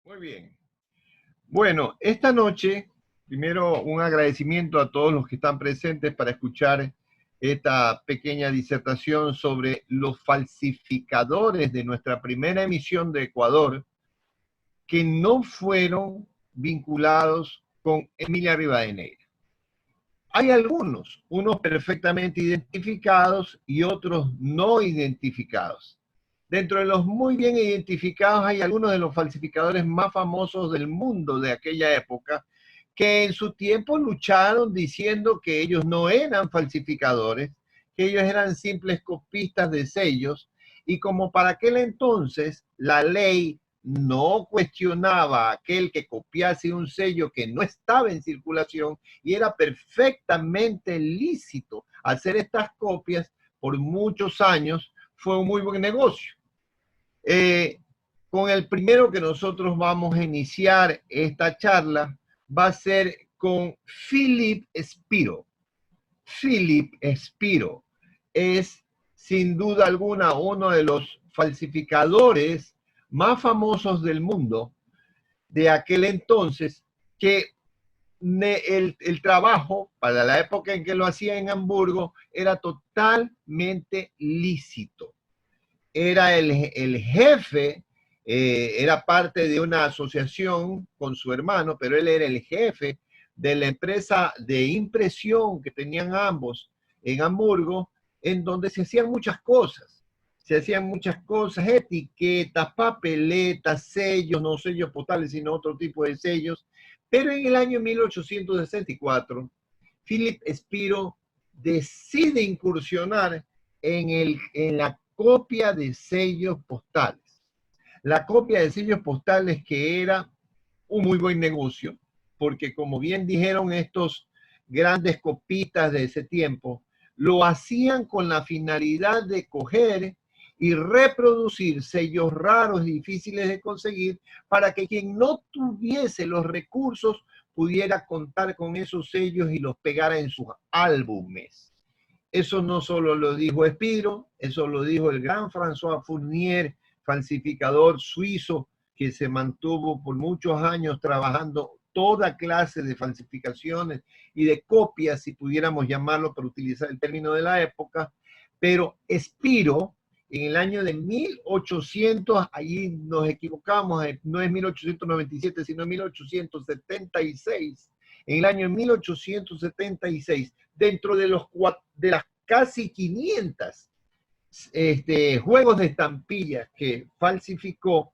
Muy bien. Bueno, esta noche, primero un agradecimiento a todos los que están presentes para escuchar esta pequeña disertación sobre los falsificadores de nuestra primera emisión de Ecuador que no fueron vinculados con Emilia Rivadeneira. Hay algunos, unos perfectamente identificados y otros no identificados. Dentro de los muy bien identificados hay algunos de los falsificadores más famosos del mundo de aquella época que en su tiempo lucharon diciendo que ellos no eran falsificadores, que ellos eran simples copistas de sellos, y como para aquel entonces la ley no cuestionaba a aquel que copiase un sello que no estaba en circulación y era perfectamente lícito hacer estas copias por muchos años, fue un muy buen negocio. Con el primero que nosotros vamos a iniciar esta charla va a ser con Philip Spiro. Philip Spiro es sin duda alguna uno de los falsificadores más famosos del mundo de aquel entonces, que el trabajo para la época en que lo hacía en Hamburgo era totalmente lícito. Era el jefe, era parte de una asociación con su hermano, pero él era el jefe de la empresa de impresión que tenían ambos en Hamburgo, en donde se hacían muchas cosas. Se hacían muchas cosas, etiquetas, papeletas, sellos, no sellos postales, sino otro tipo de sellos. Pero en el año 1864, Philip Spiro decide incursionar en la copia de sellos postales. La copia de sellos postales, que era un muy buen negocio, porque como bien dijeron estos grandes copistas de ese tiempo, lo hacían con la finalidad de coger y reproducir sellos raros y difíciles de conseguir para que quien no tuviese los recursos pudiera contar con esos sellos y los pegara en sus álbumes. Eso no solo lo dijo Spiro, eso lo dijo el gran François Fournier, falsificador suizo que se mantuvo por muchos años trabajando toda clase de falsificaciones y de copias, si pudiéramos llamarlo para utilizar el término de la época. Pero Spiro, en el año de 1800, allí nos equivocamos, no es 1897, sino 1876, en el año 1876, dentro de las casi 500 juegos de estampillas que falsificó,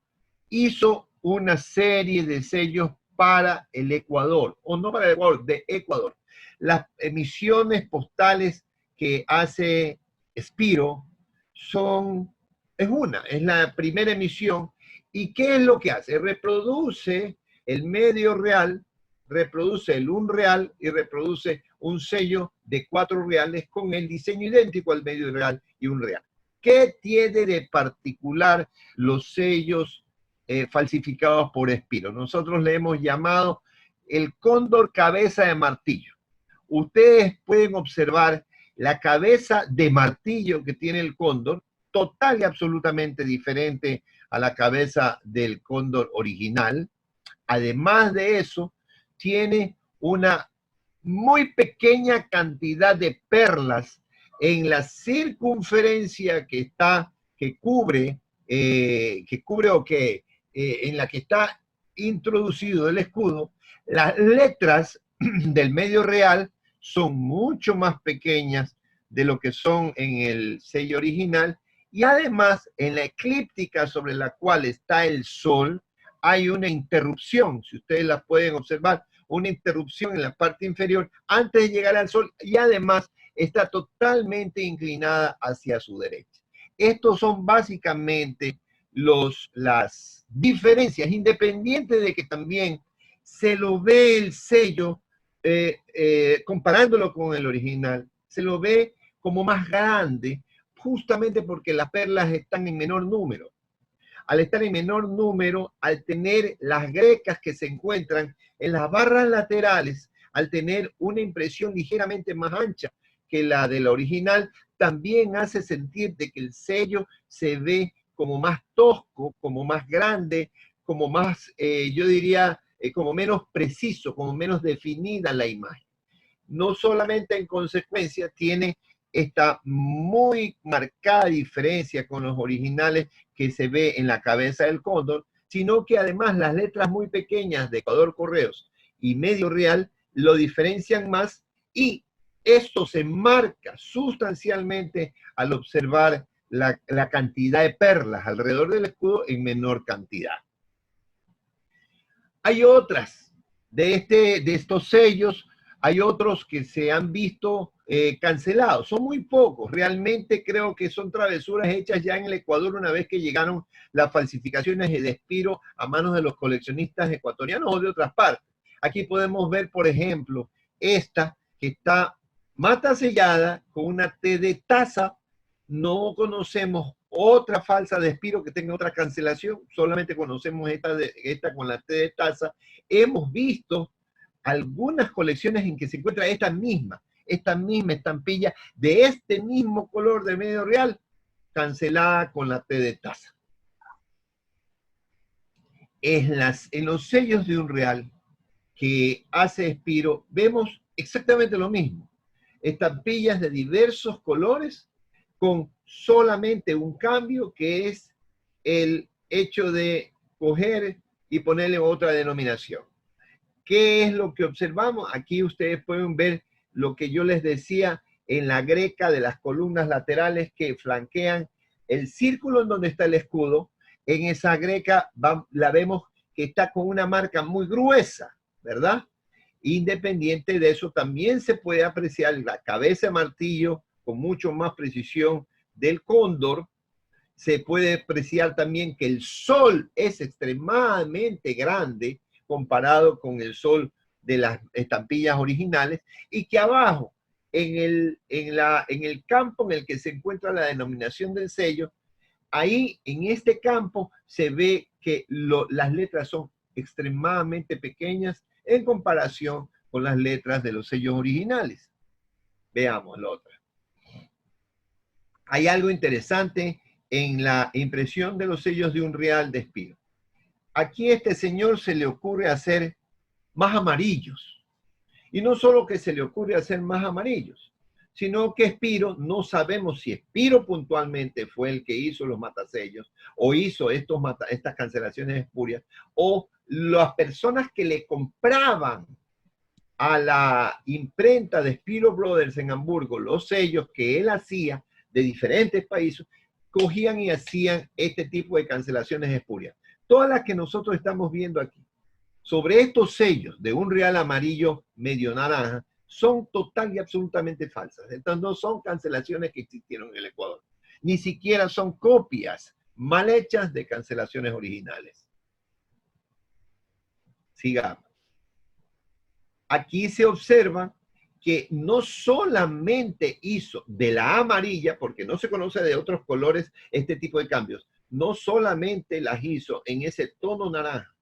hizo una serie de sellos para el Ecuador, o no para el Ecuador, de Ecuador. Las emisiones postales que hace Spiro es la primera emisión. ¿Y qué es lo que hace? Reproduce el medio real, reproduce el un real y reproduce un sello de 4 reales con el diseño idéntico al medio real y un real. ¿Qué tiene de particular los sellos falsificados por Spiro? Nosotros le hemos llamado el cóndor cabeza de martillo. Ustedes pueden observar la cabeza de martillo que tiene el cóndor, total y absolutamente diferente a la cabeza del cóndor original. Además de eso, tiene una muy pequeña cantidad de perlas en la circunferencia que cubre en la que está introducido el escudo. Las letras del medio real son mucho más pequeñas de lo que son en el sello original, y además en la eclíptica sobre la cual está el sol hay una interrupción, si ustedes la pueden observar, una interrupción en la parte inferior antes de llegar al sol, y además está totalmente inclinada hacia su derecha. Estos son básicamente las diferencias, independiente de que también se lo ve el sello, comparándolo con el original, se lo ve como más grande, justamente porque las perlas están en menor número. Al estar en menor número, al tener las grecas que se encuentran en las barras laterales, al tener una impresión ligeramente más ancha que la de la original, también hace sentir de que el sello se ve como más tosco, como más grande, como más, yo diría, como menos preciso, como menos definida la imagen. No solamente en consecuencia tiene esta muy marcada diferencia con los originales que se ve en la cabeza del cóndor, sino que además las letras muy pequeñas de Ecuador Correos y Medio Real lo diferencian más, y esto se marca sustancialmente al observar la cantidad de perlas alrededor del escudo en menor cantidad. Hay otras de estos sellos, hay otros que se han visto cancelados. Son muy pocos. Realmente creo que son travesuras hechas ya en el Ecuador una vez que llegaron las falsificaciones de Espiro a manos de los coleccionistas ecuatorianos o de otras partes. Aquí podemos ver, por ejemplo, esta que está mata sellada con una T de taza. No conocemos otra falsa de Espiro que tenga otra cancelación, solamente conocemos esta con la T de taza. Hemos visto algunas colecciones en que se encuentra esta misma estampilla de este mismo color de Medio Real, cancelada con la T de taza. En los sellos de un real que hace Espiro, vemos exactamente lo mismo. Estampillas de diversos colores con solamente un cambio, que es el hecho de coger y ponerle otra denominación. ¿Qué es lo que observamos? Aquí ustedes pueden ver lo que yo les decía en la greca de las columnas laterales que flanquean el círculo en donde está el escudo. En esa greca la vemos que está con una marca muy gruesa, ¿verdad? Independiente de eso, también se puede apreciar la cabeza de martillo con mucho más precisión del cóndor. Se puede apreciar también que el sol es extremadamente grande comparado con el sol de las estampillas originales, y que abajo, en el campo en el que se encuentra la denominación del sello, ahí en este campo se ve que las letras son extremadamente pequeñas en comparación con las letras de los sellos originales. Veamos la otra. Hay algo interesante en la impresión de los sellos de un real de Espiro. Aquí a este señor se le ocurre hacer más amarillos. Y no solo que se le ocurre hacer más amarillos, sino que Espiro, no sabemos si Espiro puntualmente fue el que hizo los matasellos o hizo estas cancelaciones espurias, o las personas que le compraban a la imprenta de Espiro Brothers en Hamburgo los sellos que él hacía de diferentes países, cogían y hacían este tipo de cancelaciones espurias. Todas las que nosotros estamos viendo aquí sobre estos sellos de un real amarillo medio naranja son total y absolutamente falsas. Estas no son cancelaciones que existieron en el Ecuador. Ni siquiera son copias mal hechas de cancelaciones originales. Sigamos. Aquí se observa que no solamente hizo de la amarilla, porque no se conoce de otros colores este tipo de cambios, no solamente las hizo en ese tono naranja,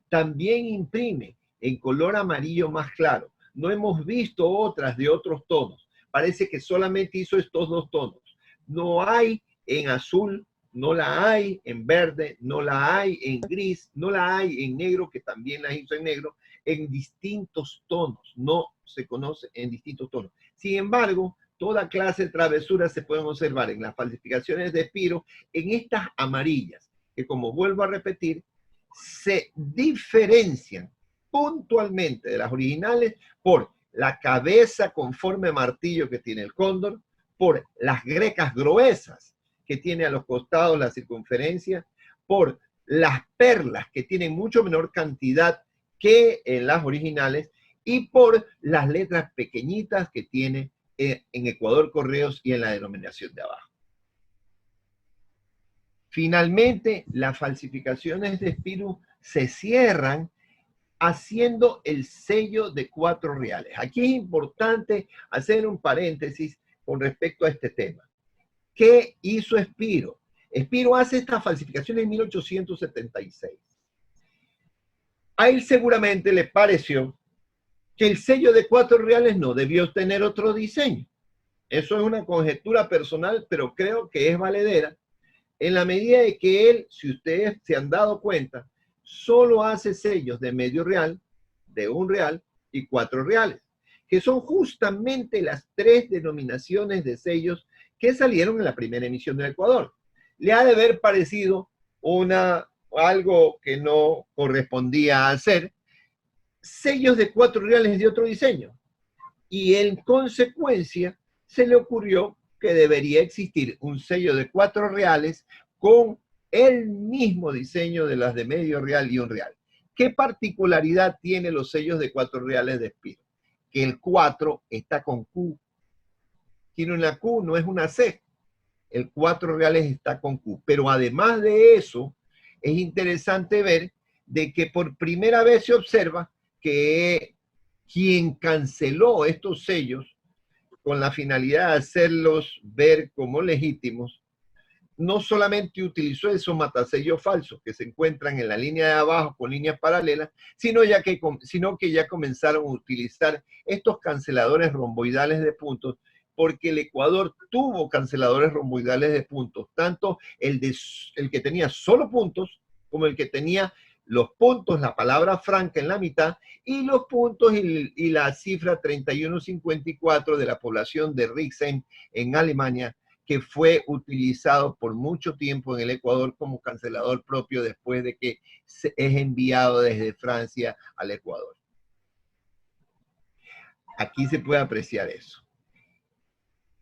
también imprime en color amarillo más claro. No hemos visto otras de otros tonos. Parece que solamente hizo estos dos tonos. No hay en azul, no la hay en verde, no la hay en gris, no la hay en negro, que también la hizo en negro, en distintos tonos. No se conoce en distintos tonos. Sin embargo, toda clase de travesuras se pueden observar en las falsificaciones de Espiro en estas amarillas, que, como vuelvo a repetir, se diferencian puntualmente de las originales por la cabeza con forma de martillo que tiene el cóndor, por las grecas gruesas que tiene a los costados la circunferencia, por las perlas que tienen mucho menor cantidad que en las originales, y por las letras pequeñitas que tiene en Ecuador Correos y en la denominación de abajo. Finalmente, las falsificaciones de Espiro se cierran haciendo el sello de 4 reales. Aquí es importante hacer un paréntesis con respecto a este tema. ¿Qué hizo Espiro? Espiro hace estas falsificaciones en 1876. A él seguramente le pareció que el sello de 4 reales no debió tener otro diseño. Eso es una conjetura personal, pero creo que es valedera, en la medida de que él, si ustedes se han dado cuenta, solo hace sellos de medio real, de un real y 4 reales, que son justamente las 3 denominaciones de sellos que salieron en la primera emisión del Ecuador. Le ha de haber parecido algo que no correspondía a hacer, sellos de 4 reales de otro diseño. Y en consecuencia se le ocurrió que debería existir un sello de 4 reales con el mismo diseño de las de medio real y un real. ¿Qué particularidad tienen los sellos de 4 reales de Spiro? Que el 4 está con Q. Tiene una Q, no es una C. El 4 reales está con Q. Pero además de eso, es interesante ver de que por primera vez se observa que quien canceló estos sellos con la finalidad de hacerlos ver como legítimos, no solamente utilizó esos matasellos falsos que se encuentran en la línea de abajo con líneas paralelas, sino que ya comenzaron a utilizar estos canceladores romboidales de puntos, porque el Ecuador tuvo canceladores romboidales de puntos, tanto el que tenía solo puntos como el que tenía los puntos, la palabra franca en la mitad, y los puntos y la cifra 3154 de la población de Rixheim en Alemania, que fue utilizado por mucho tiempo en el Ecuador como cancelador propio después de que es enviado desde Francia al Ecuador. Aquí se puede apreciar eso,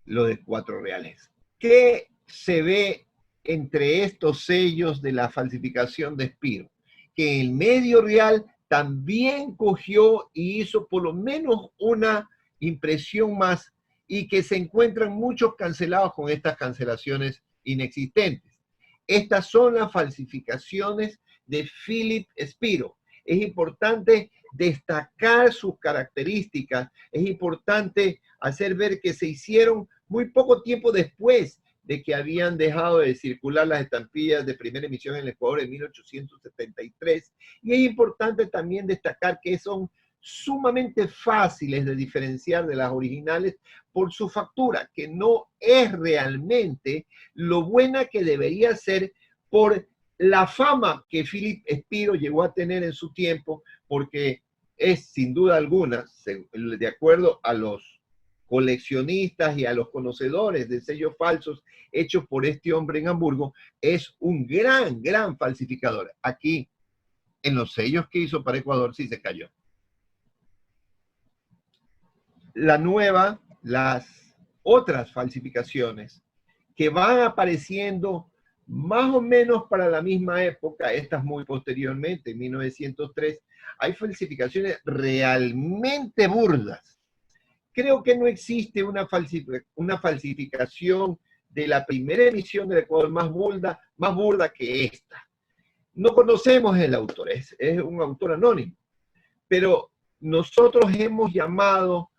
lo de 4 reales. ¿Qué se ve entre estos sellos de la falsificación de Spiro? Que el medio real también cogió y hizo por lo menos una impresión más, y que se encuentran muchos cancelados con estas cancelaciones inexistentes. Estas son las falsificaciones de Philip Spiro. Es importante destacar sus características, es importante hacer ver que se hicieron muy poco tiempo después de que habían dejado de circular las estampillas de primera emisión en el Ecuador en 1873. Y es importante también destacar que son sumamente fáciles de diferenciar de las originales por su factura, que no es realmente lo buena que debería ser por la fama que Philip Spiro llegó a tener en su tiempo, porque es sin duda alguna, de acuerdo a los coleccionistas y a los conocedores de sellos falsos hechos por este hombre en Hamburgo, es un gran falsificador. Aquí, en los sellos que hizo para Ecuador, sí se cayó. Las otras falsificaciones que van apareciendo más o menos para la misma época, estas muy posteriormente, en 1903, hay falsificaciones realmente burdas. Creo que no existe una falsificación de la primera emisión del Ecuador más burda que esta. No conocemos el autor, es un autor anónimo, pero nosotros hemos llamado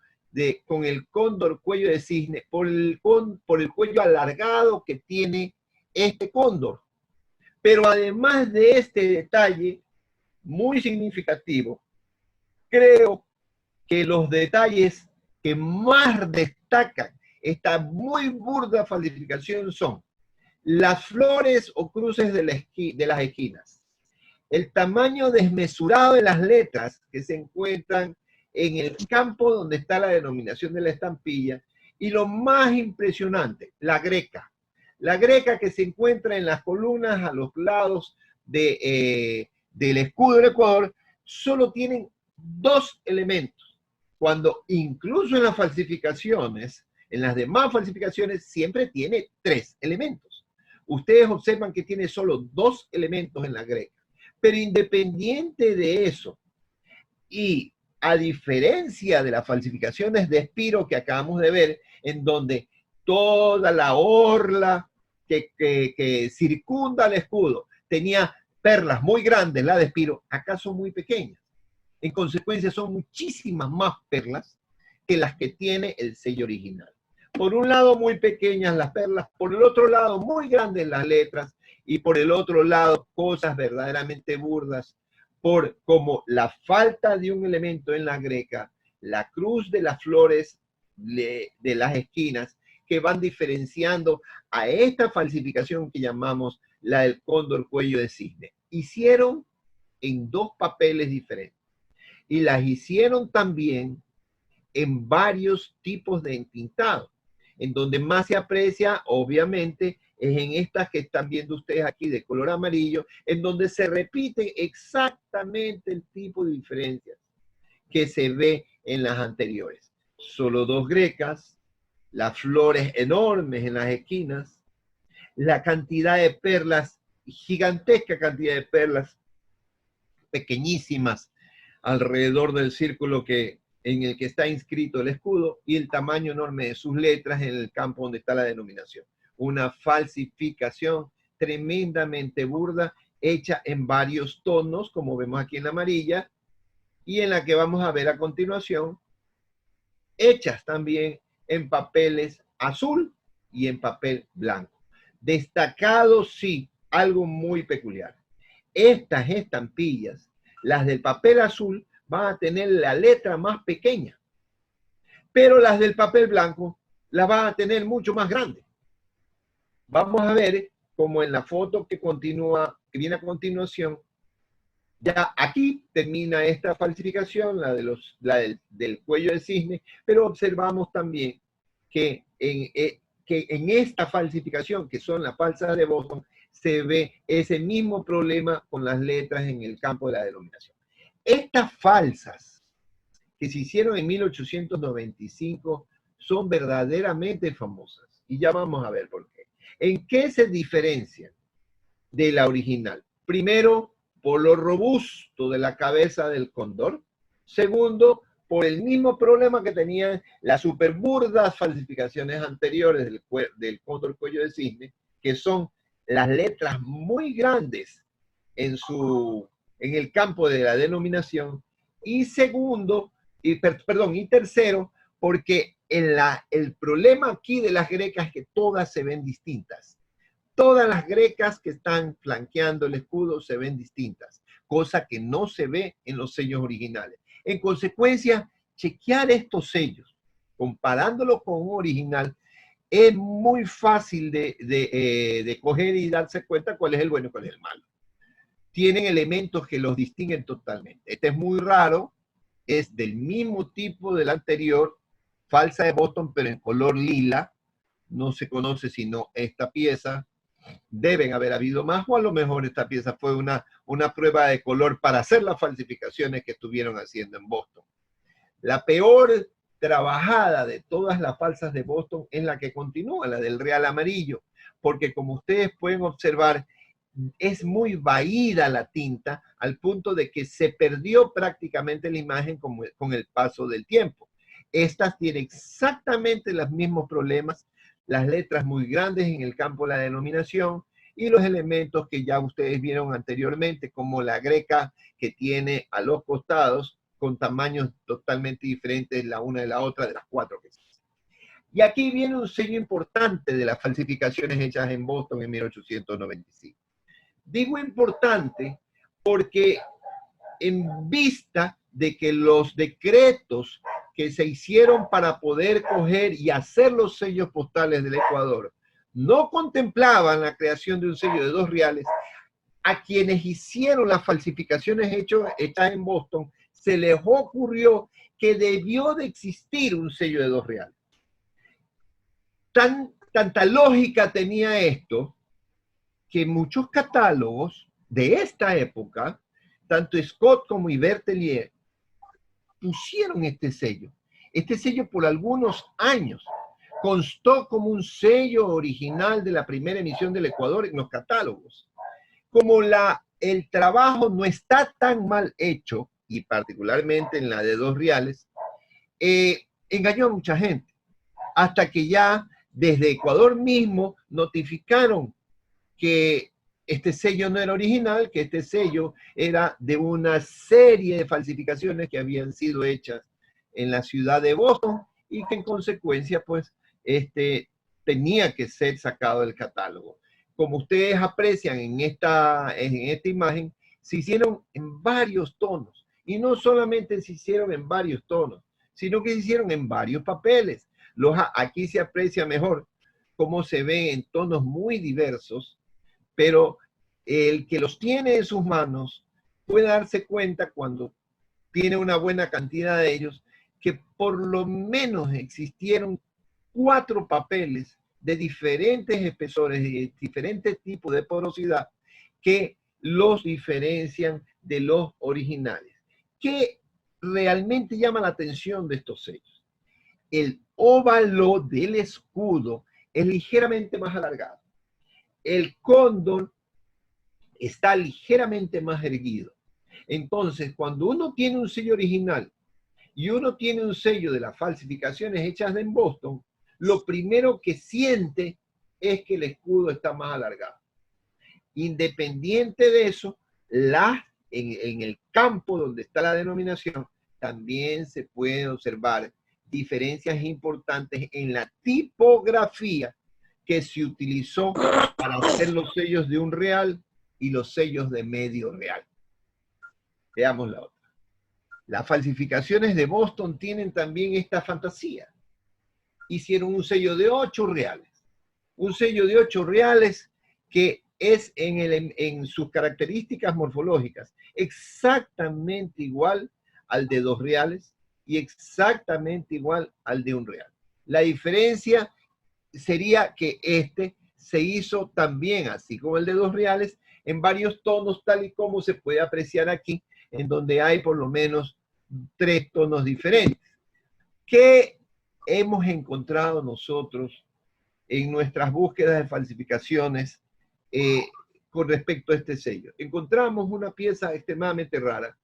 con el cóndor cuello de cisne por el cuello alargado que tiene este cóndor. Pero además de este detalle muy significativo, creo que los detalles que más destacan esta muy burda falsificación son las flores o cruces de las esquinas, el tamaño desmesurado de las letras que se encuentran en el campo donde está la denominación de la estampilla, y lo más impresionante, la greca. La greca que se encuentra en las columnas a los lados del escudo del Ecuador, solo tienen 2 elementos, cuando incluso en las falsificaciones, en las demás falsificaciones, siempre tiene 3 elementos. Ustedes observan que tiene solo 2 elementos en la greca. Pero independiente de eso, y a diferencia de las falsificaciones de Spiro que acabamos de ver, en donde toda la orla que circunda el escudo tenía perlas muy grandes, la de Spiro, acá son muy pequeñas. En consecuencia, son muchísimas más perlas que las que tiene el sello original. Por un lado, muy pequeñas las perlas, por el otro lado, muy grandes las letras, y por el otro lado, cosas verdaderamente burdas, como la falta de un elemento en la greca, la cruz de las flores de las esquinas, que van diferenciando a esta falsificación que llamamos la del cóndor cuello de cisne. Hicieron en 2 papeles diferentes. Y las hicieron también en varios tipos de entintado. En donde más se aprecia, obviamente, es en estas que están viendo ustedes aquí de color amarillo, en donde se repite exactamente el tipo de diferencias que se ve en las anteriores. Solo 2 grecas, las flores enormes en las esquinas, la cantidad de perlas, gigantesca cantidad de perlas pequeñísimas alrededor del círculo en el que está inscrito el escudo y el tamaño enorme de sus letras en el campo donde está la denominación. Una falsificación tremendamente burda, hecha en varios tonos, como vemos aquí en la amarilla, y en la que vamos a ver a continuación, hechas también en papeles azul y en papel blanco. Destacado, sí, algo muy peculiar. Estas estampillas, las del papel azul, van a tener la letra más pequeña, pero las del papel blanco las van a tener mucho más grande. Vamos a ver como en la foto que viene a continuación, ya aquí termina esta falsificación, la del cuello de cisne, pero observamos también que en esta falsificación, que son las falsas de Boston, se ve ese mismo problema con las letras en el campo de la denominación. Estas falsas que se hicieron en 1895 son verdaderamente famosas, y ya vamos a ver por qué. ¿En qué se diferencian de la original? Primero, por lo robusto de la cabeza del cóndor. Segundo, por el mismo problema que tenían las superburdas falsificaciones anteriores del cóndor cuello de cisne, que son las letras muy grandes en el campo de la denominación. Y segundo, y tercero, porque el problema aquí de las grecas es que todas se ven distintas. Todas las grecas que están flanqueando el escudo se ven distintas, cosa que no se ve en los sellos originales. En consecuencia, chequear estos sellos, comparándolos con un original, es muy fácil de coger y darse cuenta cuál es el bueno y cuál es el malo. Tienen elementos que los distinguen totalmente. Este es muy raro, es del mismo tipo del anterior, falsa de Boston, pero en color lila. No se conoce sino esta pieza. Deben haber habido más, o a lo mejor esta pieza fue una prueba de color para hacer las falsificaciones que estuvieron haciendo en Boston. La peor trabajada de todas las falsas de Boston es la que continúa, la del Real Amarillo, porque como ustedes pueden observar, es muy vaída la tinta al punto de que se perdió prácticamente la imagen con el paso del tiempo. Estas tienen exactamente los mismos problemas, las letras muy grandes en el campo de la denominación y los elementos que ya ustedes vieron anteriormente, como la greca que tiene a los costados con tamaños totalmente diferentes la una de la otra, de las 4 que existen. Y aquí viene un sello importante de las falsificaciones hechas en Boston en 1895. Digo importante porque en vista de que los decretos que se hicieron para poder coger y hacer los sellos postales del Ecuador no contemplaban la creación de un sello de 2 reales, a quienes hicieron las falsificaciones hechas en Boston se les ocurrió que debió de existir un sello de 2 reales. Tanta lógica tenía esto que muchos catálogos de esta época, tanto Scott como Ibertelier, pusieron este sello. Este sello por algunos años constó como un sello original de la primera emisión del Ecuador en los catálogos. Como el trabajo no está tan mal hecho, y particularmente en la de 2 reales, engañó a mucha gente. Hasta que ya desde Ecuador mismo notificaron que este sello no era original, que este sello era de una serie de falsificaciones que habían sido hechas en la ciudad de Boston y que en consecuencia pues tenía que ser sacado del catálogo. Como ustedes aprecian en esta imagen, se hicieron en varios tonos y no solamente se hicieron en varios tonos, sino que se hicieron en varios papeles. Aquí se aprecia mejor cómo se ven en tonos muy diversos, pero el que los tiene en sus manos puede darse cuenta cuando tiene una buena cantidad de ellos, que por lo menos existieron 4 papeles de diferentes espesores y de diferentes tipos de porosidad que los diferencian de los originales. ¿Qué realmente llama la atención de estos sellos? El óvalo del escudo es ligeramente más alargado. El cóndor está ligeramente más erguido. Entonces, cuando uno tiene un sello original y uno tiene un sello de las falsificaciones hechas en Boston, lo primero que siente es que el escudo está más alargado. Independiente de eso, en el campo donde está la denominación, también se pueden observar diferencias importantes en la tipografía que se utilizó para hacer los sellos de un real y los sellos de medio real. Veamos la otra. Las falsificaciones de Boston tienen también esta fantasía. Hicieron un sello de 8 reales. Un sello de 8 reales que es en sus características morfológicas exactamente igual al de 2 reales y exactamente igual al de 1 real. La diferencia sería que este se hizo también, así como el de 2 reales, en varios tonos, tal y como se puede apreciar aquí, en donde hay por lo menos 3 tonos diferentes. ¿Qué hemos encontrado nosotros en nuestras búsquedas de falsificaciones con respecto a este sello? Encontramos una pieza extremadamente rara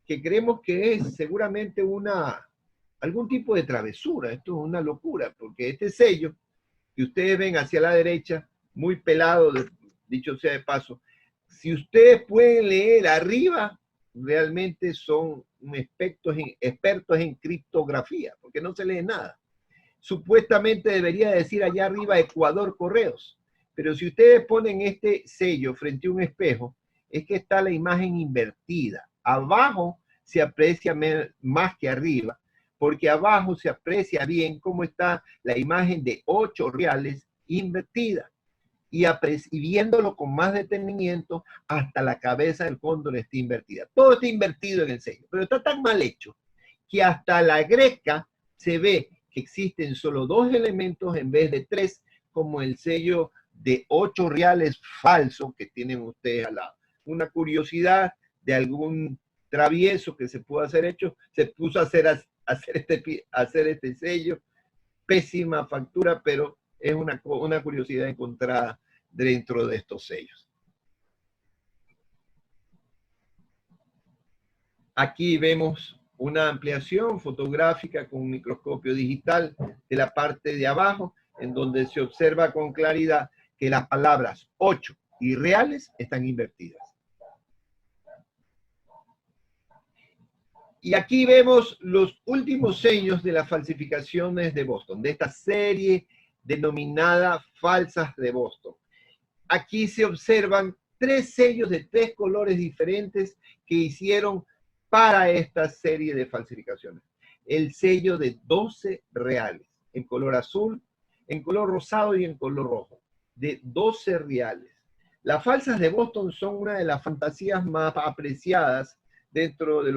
que creemos que es seguramente algún tipo de travesura. Esto es una locura, porque este sello que ustedes ven hacia la derecha, muy pelado, dicho sea de paso, si ustedes pueden leer arriba, realmente son expertos en criptografía, porque no se lee nada. Supuestamente debería decir allá arriba Ecuador Correos, pero si ustedes ponen este sello frente a un espejo, es que está la imagen invertida. Abajo se aprecia más que arriba, porque abajo se aprecia bien cómo está la imagen de 8 reales invertida. Y viéndolo con más detenimiento, hasta la cabeza del cóndor está invertida. Todo está invertido en el sello, pero está tan mal hecho que hasta la greca se ve que existen solo 2 elementos en vez de 3, como el sello de 8 reales falso que tienen ustedes al lado. Una curiosidad de algún travieso que se pudo hacer hecho, se puso a hacer este sello. Pésima factura, pero es una curiosidad encontrada dentro de estos sellos. Aquí vemos una ampliación fotográfica con un microscopio digital de la parte de abajo, en donde se observa con claridad que las palabras 8 y reales están invertidas. Y aquí vemos los últimos sellos de las falsificaciones de Boston, de esta serie denominada falsas de Boston. Aquí se observan 3 sellos de 3 colores diferentes que hicieron para esta serie de falsificaciones. El sello de 12 reales, en color azul, en color rosado y en color rojo, de 12 reales. Las falsas de Boston son una de las fantasías más apreciadas dentro de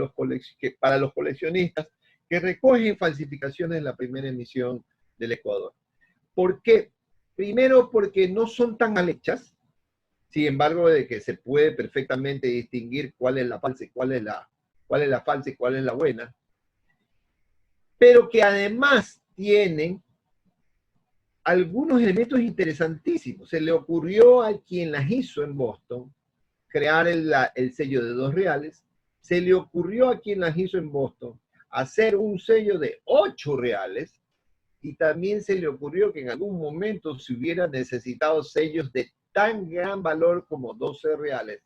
para los coleccionistas que recogen falsificaciones en la primera emisión del Ecuador. ¿Por qué? Primero, porque no son tan mal hechas, sin embargo, de que se puede perfectamente distinguir cuál es la falsa y cuál es la falsa y cuál es la buena, pero que además tienen algunos elementos interesantísimos. Se le ocurrió a quien las hizo en Boston crear el sello de 2 reales, se le ocurrió a quien las hizo en Boston hacer un sello de 8 reales, y también se le ocurrió que en algún momento se hubieran necesitado sellos de tan gran valor como 12 reales,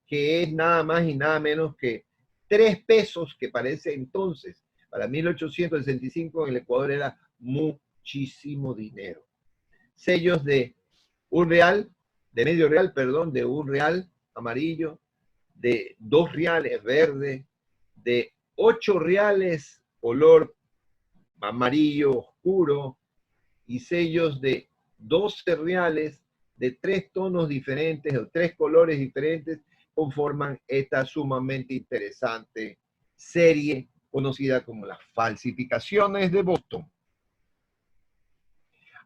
que es nada más y nada menos que 3 pesos, que parece entonces, para 1865 en el Ecuador era muchísimo dinero. Sellos de 1 real, de medio real, perdón, de 1 real amarillo, de 2 reales verde, de 8 reales color amarillo oscuro, y sellos de 12 reales de 3 tonos diferentes o 3 colores diferentes conforman esta sumamente interesante serie conocida como las falsificaciones de Boston.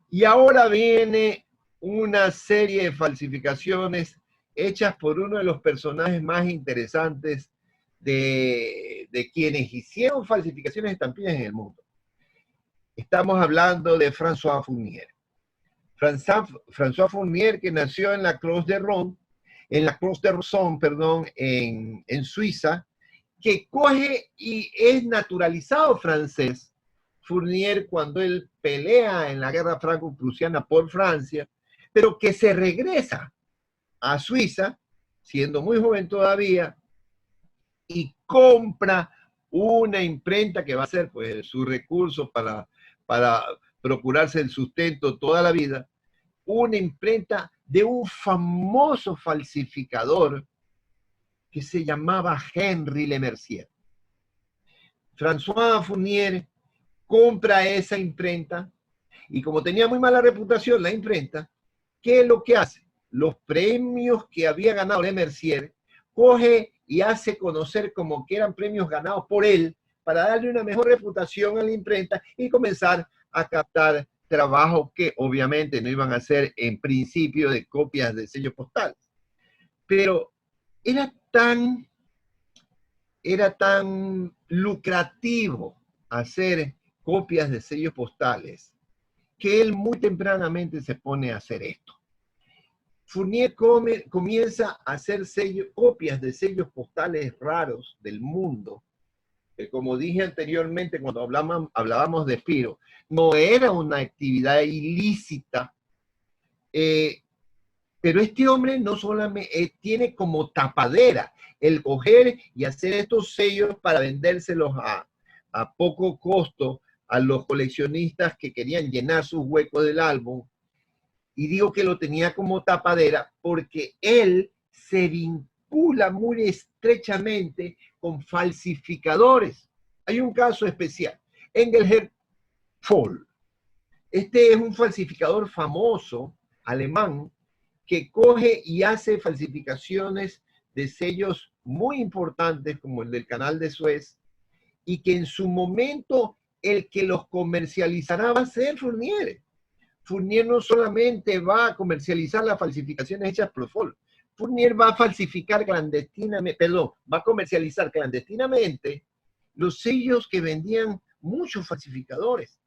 Y ahora viene una serie de falsificaciones hechas por uno de los personajes más interesantes de quienes hicieron falsificaciones de estampillas en el mundo. Estamos hablando de François Fournier. François Fournier, que nació en la Croix de Ron, en Suiza, que coge y es naturalizado francés. Fournier, cuando él pelea en la guerra franco-prusiana por Francia, pero que se regresa a Suiza, siendo muy joven todavía, y compra una imprenta que va a ser pues su recurso para procurarse el sustento toda la vida, una imprenta de un famoso falsificador que se llamaba Henri Lemercier. François Fournier compra esa imprenta y como tenía muy mala reputación la imprenta, ¿qué es lo que hace? Los premios que había ganado Lemercier, coge y hace conocer como que eran premios ganados por él para darle una mejor reputación a la imprenta y comenzar a captar trabajos que obviamente no iban a ser en principio de copias de sellos postales. Pero era tan lucrativo hacer copias de sellos postales que él muy tempranamente se pone a hacer esto. Fournier comienza a hacer copias de sellos postales raros del mundo, que como dije anteriormente cuando hablábamos de Spiro, no era una actividad ilícita, pero este hombre no solamente tiene como tapadera el coger y hacer estos sellos para vendérselos a poco costo a los coleccionistas que querían llenar sus huecos del álbum. Y digo que lo tenía como tapadera porque él se vincula muy estrechamente con falsificadores. Hay un caso especial, Engelhard Voll. Este es un falsificador famoso, alemán, que coge y hace falsificaciones de sellos muy importantes como el del Canal de Suez y que en su momento el que los comercializará va a ser Fournier. Fournier no solamente va a comercializar las falsificaciones hechas por Voll, Fournier va a falsificar clandestinamente, va a comercializar clandestinamente los sellos que vendían muchos falsificadores.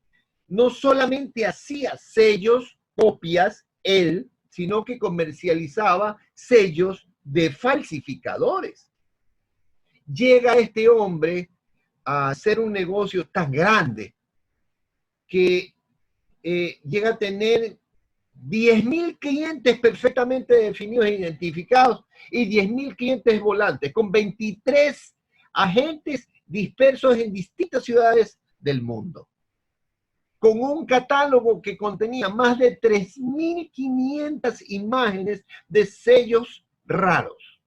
No solamente hacía sellos, copias, él, sino que comercializaba sellos de falsificadores. Llega este hombre a hacer un negocio tan grande que llega a tener 10.000 clientes perfectamente definidos e identificados y 10.000 clientes volantes, con 23 agentes dispersos en distintas ciudades del mundo, con un catálogo que contenía más de 3.500 imágenes de sellos raros.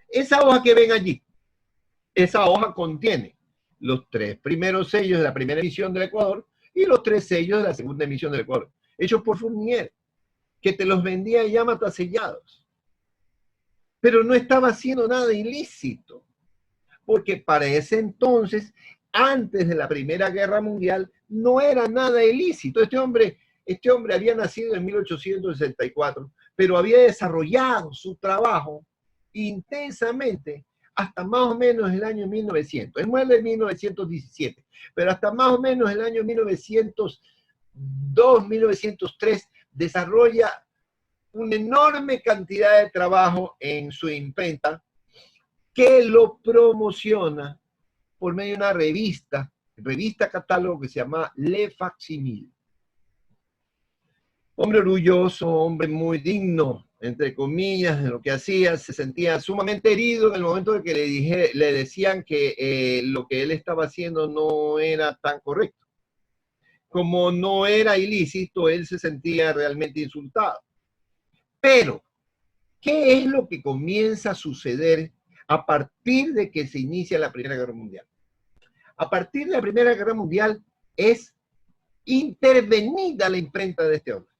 Esa hoja que ven allí, esa hoja contiene los 3 primeros sellos de la primera emisión del Ecuador y los 3 sellos de la segunda emisión del Ecuador, hechos por Fournier, que te los vendía ya matasellados. Pero no estaba haciendo nada ilícito, porque para ese entonces, antes de la Primera Guerra Mundial, no era nada ilícito. Este hombre había nacido en 1864, pero había desarrollado su trabajo intensamente hasta más o menos el año 1900. Él muere en 1917, pero hasta más o menos el año 1902, 1903, desarrolla una enorme cantidad de trabajo en su imprenta que lo promociona por medio de una revista catálogo que se llama Le Facsimile. Hombre orgulloso, hombre muy digno, entre comillas, de lo que hacía, se sentía sumamente herido en el momento de que le decían que lo que él estaba haciendo no era tan correcto. Como no era ilícito, él se sentía realmente insultado. Pero, ¿qué es lo que comienza a suceder a partir de que se inicia la Primera Guerra Mundial? A partir de la Primera Guerra Mundial es intervenida la imprenta de este hombre.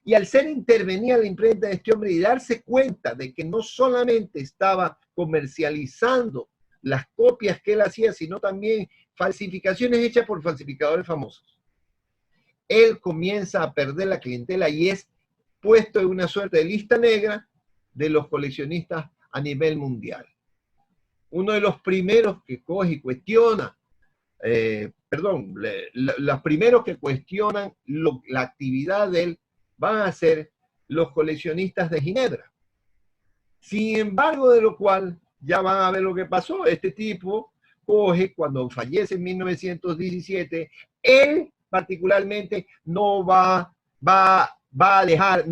Y al ser intervenida la imprenta de este hombre y darse cuenta de que no solamente estaba comercializando las copias que él hacía, sino también falsificaciones hechas por falsificadores famosos, él comienza a perder la clientela y es puesto en una suerte de lista negra de los coleccionistas a nivel mundial. Uno de los primeros que coge y cuestiona, los primeros que cuestionan la actividad de él van a ser los coleccionistas de Ginebra. Sin embargo, de lo cual ya van a ver lo que pasó. Este tipo coge, cuando fallece en 1917, él particularmente no va a dejar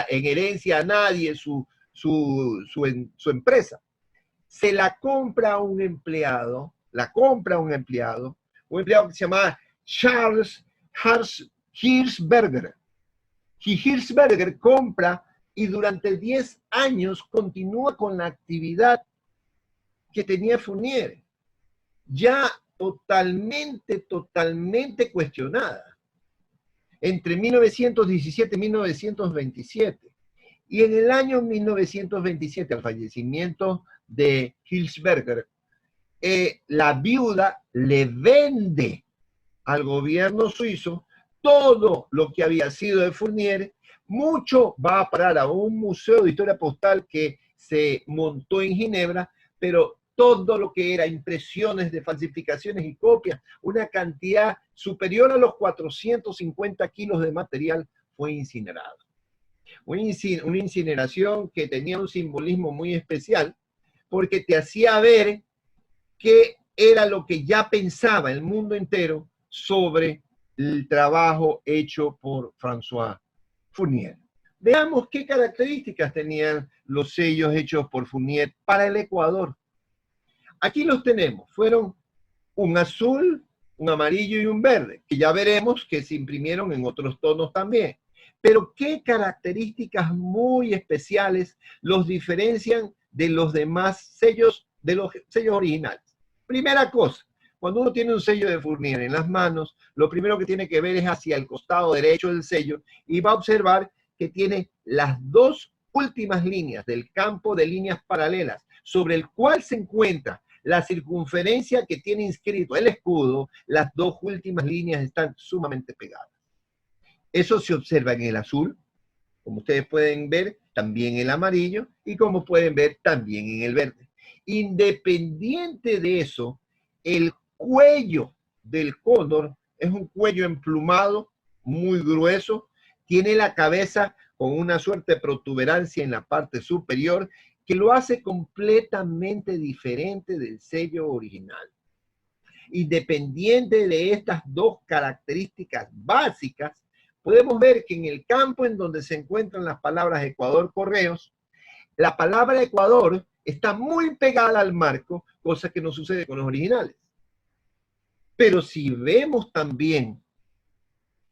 en herencia a nadie su empresa. Se la compra a un empleado, un empleado que se llama Charles Hirschberger. Hirschberger compra y durante 10 años continúa con la actividad que tenía Fournier, ya totalmente cuestionada, entre 1917 y 1927. Y en el año 1927, al fallecimiento de Hirschberger, la viuda le vende al gobierno suizo todo lo que había sido de Fournier. Mucho va a parar a un museo de historia postal que se montó en Ginebra, pero todo lo que era impresiones de falsificaciones y copias, una cantidad superior a los 450 kilos de material, fue incinerado. Una incineración que tenía un simbolismo muy especial, porque te hacía ver qué era lo que ya pensaba el mundo entero sobre el trabajo hecho por François Fournier. Veamos qué características tenían los sellos hechos por Fournier para el Ecuador. Aquí los tenemos, fueron un azul, un amarillo y un verde, que ya veremos que se imprimieron en otros tonos también. Pero qué características muy especiales los diferencian de los demás sellos, de los sellos originales. Primera cosa, cuando uno tiene un sello de Fournier en las manos, lo primero que tiene que ver es hacia el costado derecho del sello y va a observar que tiene las dos últimas líneas del campo de líneas paralelas sobre el cual se encuentra la circunferencia que tiene inscrito el escudo. Las dos últimas líneas están sumamente pegadas. Eso se observa en el azul, como ustedes pueden ver, también en el amarillo y como pueden ver también en el verde. Independiente de eso, el cuello del cóndor es un cuello emplumado, muy grueso, tiene la cabeza con una suerte de protuberancia en la parte superior que lo hace completamente diferente del sello original. Independiente de estas dos características básicas, podemos ver que en el campo en donde se encuentran las palabras Ecuador Correos, la palabra Ecuador está muy pegada al marco, cosa que no sucede con los originales. Pero si vemos también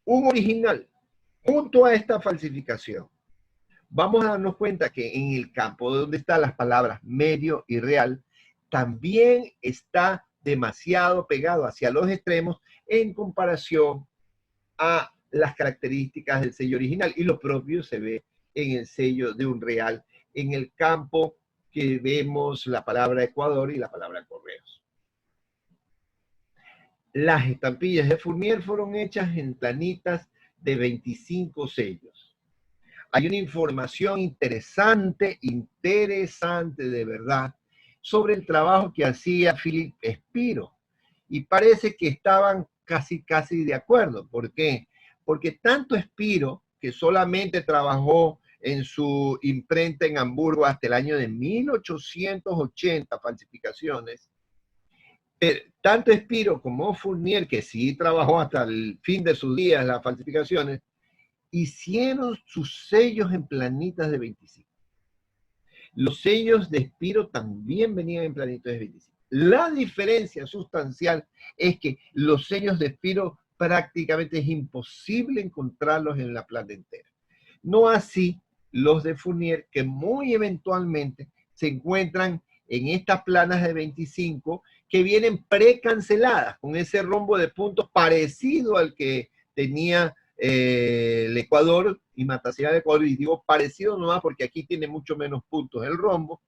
un original junto a esta falsificación, vamos a darnos cuenta que en el campo donde están las palabras medio y real, también está demasiado pegado hacia los extremos en comparación a las características del sello original. Y lo propio se ve en el sello de un real, en el campo que vemos la palabra Ecuador y la palabra Correos. Las estampillas de Fournier fueron hechas en planitas de 25 sellos. Hay una información interesante de verdad, sobre el trabajo que hacía Philippe Spiro. Y parece que estaban casi de acuerdo. ¿Por qué? Porque tanto Spiro, que solamente trabajó en su imprenta en Hamburgo hasta el año de 1880, falsificaciones, tanto Spiro como Fournier, que sí trabajó hasta el fin de sus días las falsificaciones, hicieron sus sellos en planitas de 25. Los sellos de Spiro también venían en planitas de 25. La diferencia sustancial es que los sellos de Spiro prácticamente es imposible encontrarlos en la plata entera. No así los de Fournier, que muy eventualmente se encuentran en estas planas de 25 que vienen precanceladas con ese rombo de puntos parecido al que tenía el Ecuador y Matancera del Ecuador, y digo parecido nomás porque aquí tiene mucho menos puntos el rombo,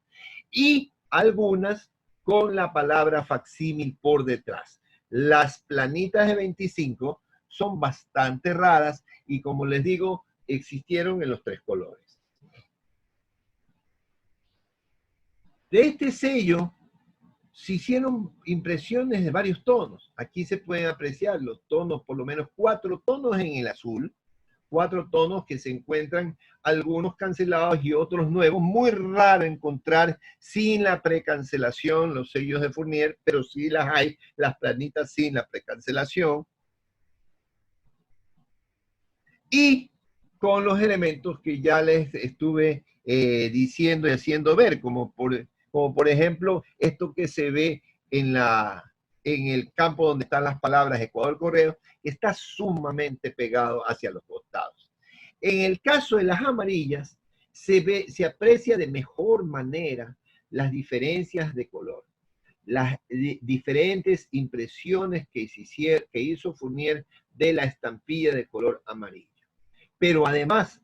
y algunas con la palabra facsímil por detrás. Las planitas de 25 son bastante raras y, como les digo, existieron en los 3 colores. De este sello se hicieron impresiones de varios tonos. Aquí se pueden apreciar los tonos, por lo menos 4 tonos en el azul, 4 tonos que se encuentran, algunos cancelados y otros nuevos. Muy raro encontrar sin la precancelación los sellos de Fournier, pero sí las hay, las planitas sin la precancelación. Y con los elementos que ya les estuve diciendo y haciendo ver, como por ejemplo esto que se ve en el campo donde están las palabras Ecuador Correo, está sumamente pegado hacia los costados. En el caso de las amarillas, se aprecia de mejor manera las diferencias de color, las diferentes impresiones que hizo Fournier de la estampilla de color amarillo. Pero además,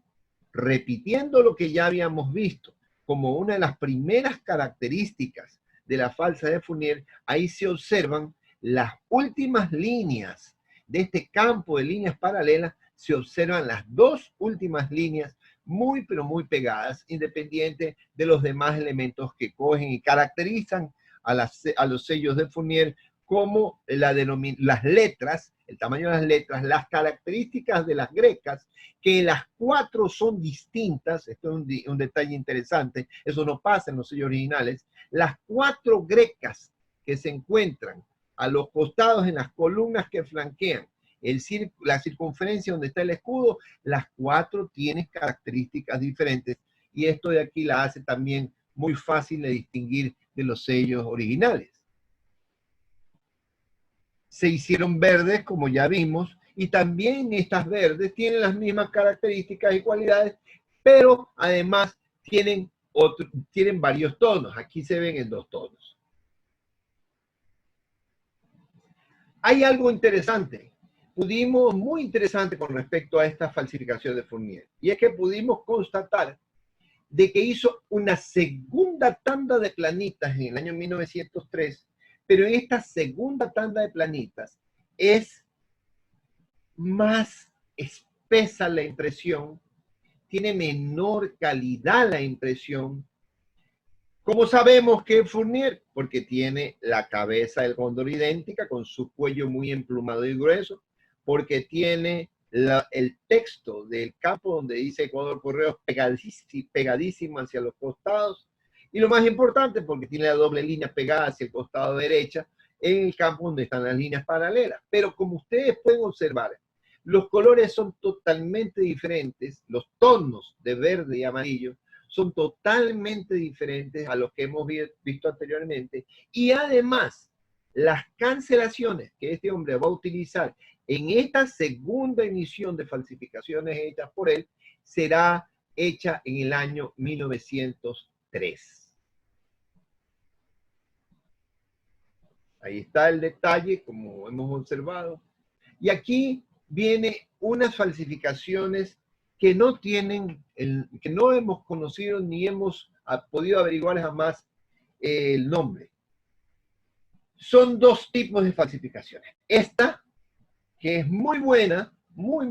repitiendo lo que ya habíamos visto, como una de las primeras características de la falsa de Fournier, ahí se observan las últimas líneas de este campo de líneas paralelas, se observan las 2 últimas líneas muy, pero muy pegadas, independiente de los demás elementos que cogen y caracterizan a los sellos de Fournier, como las letras, el tamaño de las letras, las características de las grecas, que las 4 son distintas. Esto es un detalle interesante, eso no pasa en los sellos originales. Las 4 grecas que se encuentran a los costados en las columnas que flanquean la circunferencia donde está el escudo, las 4 tienen características diferentes, y esto de aquí la hace también muy fácil de distinguir de los sellos originales. Se hicieron verdes, como ya vimos, y también estas verdes tienen las mismas características y cualidades, pero además tienen varios tonos. Aquí se ven en 2 tonos. Hay algo interesante, muy interesante con respecto a esta falsificación de Fournier, y es que pudimos constatar de que hizo una segunda tanda de planitas en el año 1903, pero en esta segunda tanda de planitas es más espesa la impresión, tiene menor calidad la impresión. ¿Cómo sabemos que es Fournier? Porque tiene la cabeza del cóndor idéntica, con su cuello muy emplumado y grueso, porque tiene el texto del campo donde dice Ecuador Correos pegadísimo hacia los costados, y lo más importante, porque tiene la doble línea pegada hacia el costado derecha, en el campo donde están las líneas paralelas. Pero como ustedes pueden observar, los colores son totalmente diferentes, los tonos de verde y amarillo son totalmente diferentes a los que hemos visto anteriormente, y además las cancelaciones que este hombre va a utilizar en esta segunda emisión de falsificaciones hechas por él será hecha en el año 1903. Ahí está el detalle, como hemos observado. Y aquí viene unas falsificaciones que no tienen, que no hemos conocido ni hemos podido averiguar jamás el nombre. Son 2 tipos de falsificaciones. Esta, que es muy buena, muy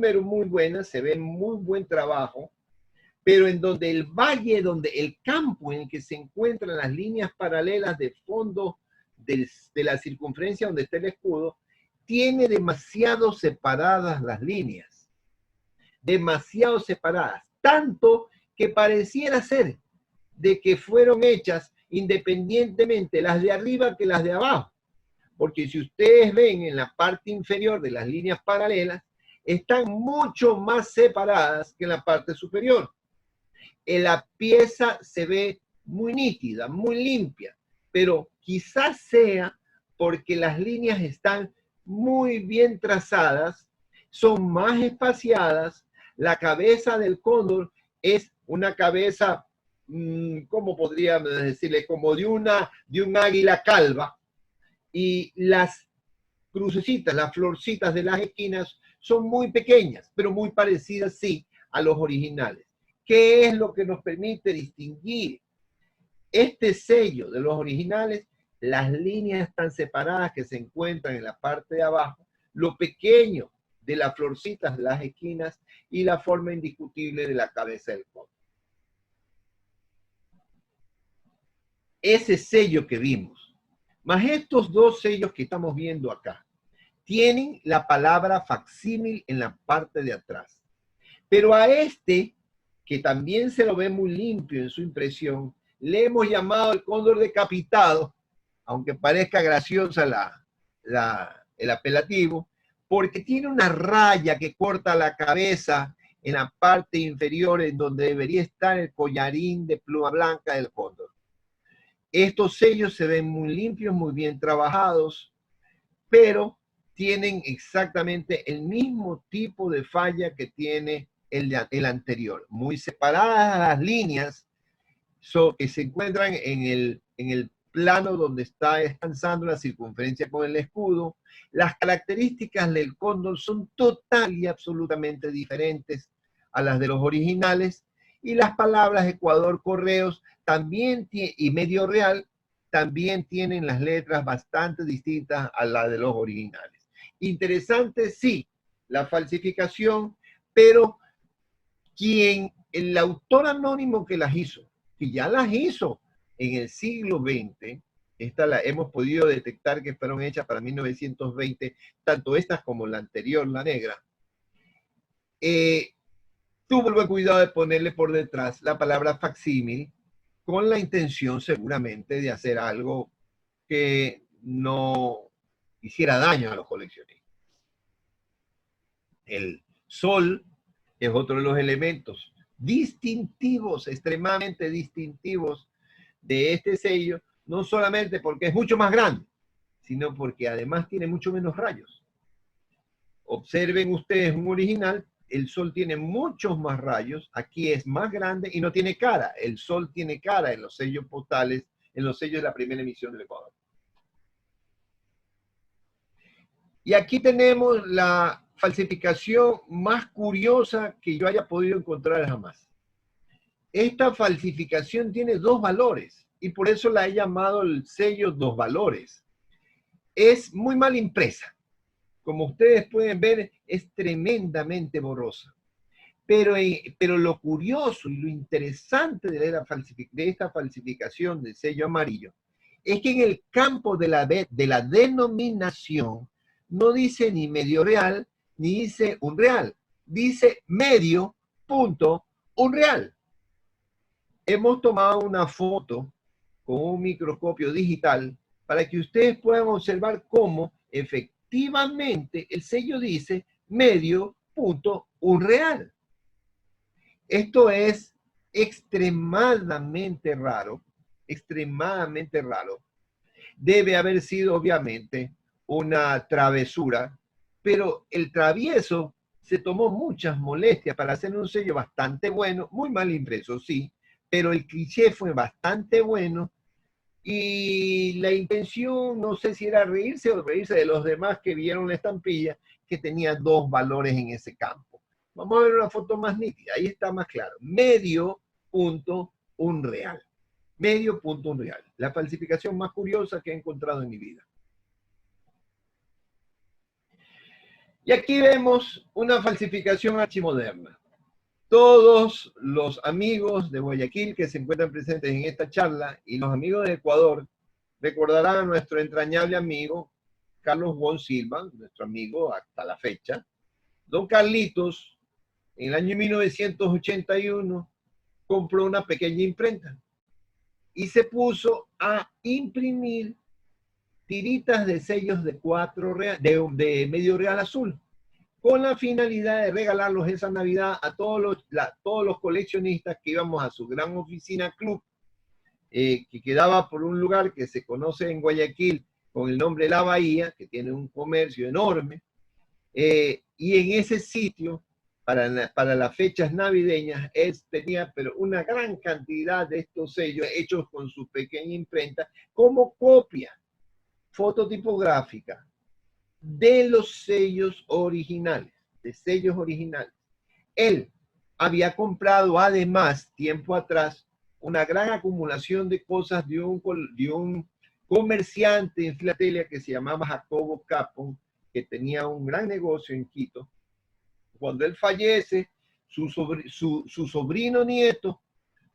buena, se ve muy buen trabajo, pero en donde el valle, donde el campo en el que se encuentran las líneas paralelas de fondo de la circunferencia donde está el escudo, tiene demasiado separadas las líneas, demasiado separadas, tanto que pareciera ser de que fueron hechas independientemente las de arriba que las de abajo, porque si ustedes ven en la parte inferior de las líneas paralelas, están mucho más separadas que en la parte superior. La pieza se ve muy nítida, muy limpia, pero quizás sea porque las líneas están muy bien trazadas, son más espaciadas, la cabeza del cóndor es una cabeza, ¿cómo podríamos decirle? Como de un águila calva, y las crucecitas, las florcitas de las esquinas son muy pequeñas, pero muy parecidas, sí, a los originales. ¿Qué es lo que nos permite distinguir este sello de los originales? Las líneas tan separadas que se encuentran en la parte de abajo, lo pequeño de las florcitas de las esquinas y la forma indiscutible de la cabeza del cóndor. Ese sello que vimos, más estos dos sellos que estamos viendo acá, tienen la palabra facsímil en la parte de atrás. Pero a este, que también se lo ve muy limpio en su impresión, le hemos llamado el cóndor decapitado, aunque parezca graciosa el apelativo, porque tiene una raya que corta la cabeza en la parte inferior en donde debería estar el collarín de pluma blanca del cóndor. Estos sellos se ven muy limpios, muy bien trabajados, pero tienen exactamente el mismo tipo de falla que tiene el anterior. Muy separadas las líneas que se encuentran en el plano donde está descansando la circunferencia con el escudo. Las características del cóndor son total y absolutamente diferentes a las de los originales, y las palabras Ecuador Correos también y Medio Real también tienen las letras bastante distintas a las de los originales. Interesante, sí, la falsificación, pero el autor anónimo que las hizo, que ya las hizo en el siglo XX, hemos podido detectar que fueron hechas para 1920, tanto estas como la anterior, la negra, tuvo el buen cuidado de ponerle por detrás la palabra facsímil, con la intención seguramente de hacer algo que no hiciera daño a los coleccionistas. El sol es otro de los elementos distintivos, extremadamente distintivos de este sello, no solamente porque es mucho más grande, sino porque además tiene mucho menos rayos. Observen ustedes un original, el sol tiene muchos más rayos, aquí es más grande y no tiene cara. El sol tiene cara en los sellos postales, en los sellos de la primera emisión del Ecuador. Y aquí tenemos la falsificación más curiosa que yo haya podido encontrar jamás. Esta falsificación tiene dos valores y por eso la he llamado el sello dos valores. Es muy mal impresa. Como ustedes pueden ver, es tremendamente borrosa. Pero lo curioso y lo interesante de esta falsificación del sello amarillo es que en el campo de la denominación no dice ni medio real, ni dice un real. Dice medio punto un real. Hemos tomado una foto con un microscopio digital para que ustedes puedan observar cómo efectivamente el sello dice medio punto un real. Esto es extremadamente raro, extremadamente raro. Debe haber sido obviamente una travesura, pero el travieso se tomó muchas molestias para hacer un sello bastante bueno, muy mal impreso, sí, pero el cliché fue bastante bueno y la intención, no sé si era reírse o reírse de los demás que vieron la estampilla, que tenía dos valores en ese campo. Vamos a ver una foto más nítida, ahí está más claro. Medio punto un real. Medio punto un real. La falsificación más curiosa que he encontrado en mi vida. Y aquí vemos una falsificación archimoderna. Todos los amigos de Guayaquil que se encuentran presentes en esta charla y los amigos de Ecuador recordarán a nuestro entrañable amigo Carlos Bon Silva, nuestro amigo hasta la fecha. Don Carlitos, en el año 1981, compró una pequeña imprenta y se puso a imprimir tiritas de sellos de medio real azul, con la finalidad de regalarlos esa Navidad a todos los coleccionistas que íbamos a su gran oficina club, que quedaba por un lugar que se conoce en Guayaquil con el nombre de La Bahía, que tiene un comercio enorme, y en ese sitio, para las fechas navideñas, él tenía pero una gran cantidad de estos sellos hechos con su pequeña imprenta como copia fototipográfica de los sellos originales. de sellos originales. Él había comprado además, tiempo atrás, una gran acumulación de cosas de un comerciante en Filadelfia que se llamaba Jacobo Capon, que tenía un gran negocio en Quito. Cuando él fallece, su sobrino nieto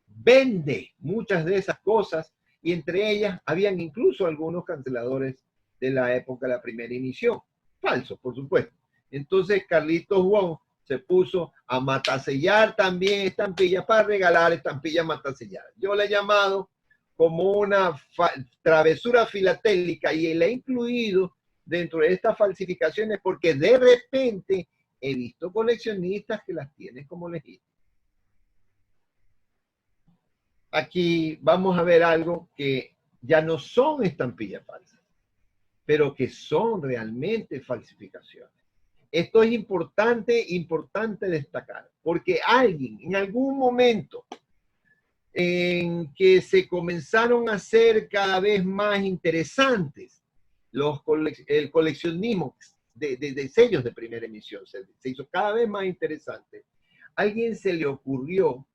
vende muchas de esas cosas y entre ellas habían incluso algunos canceladores de la época de la primera emisión. Falsos, por supuesto. Entonces Carlitos Wong se puso a matasellar también estampillas para regalar estampillas mataselladas. Yo le he llamado como una travesura filatélica y le he incluido dentro de estas falsificaciones porque de repente he visto coleccionistas que las tienen como legítimas. Aquí vamos a ver algo que ya no son estampillas falsas, pero que son realmente falsificaciones. Esto es importante destacar, porque alguien en algún momento en que se comenzaron a hacer cada vez más interesantes el coleccionismo de sellos de primera emisión, se hizo cada vez más interesante. A alguien se le ocurrió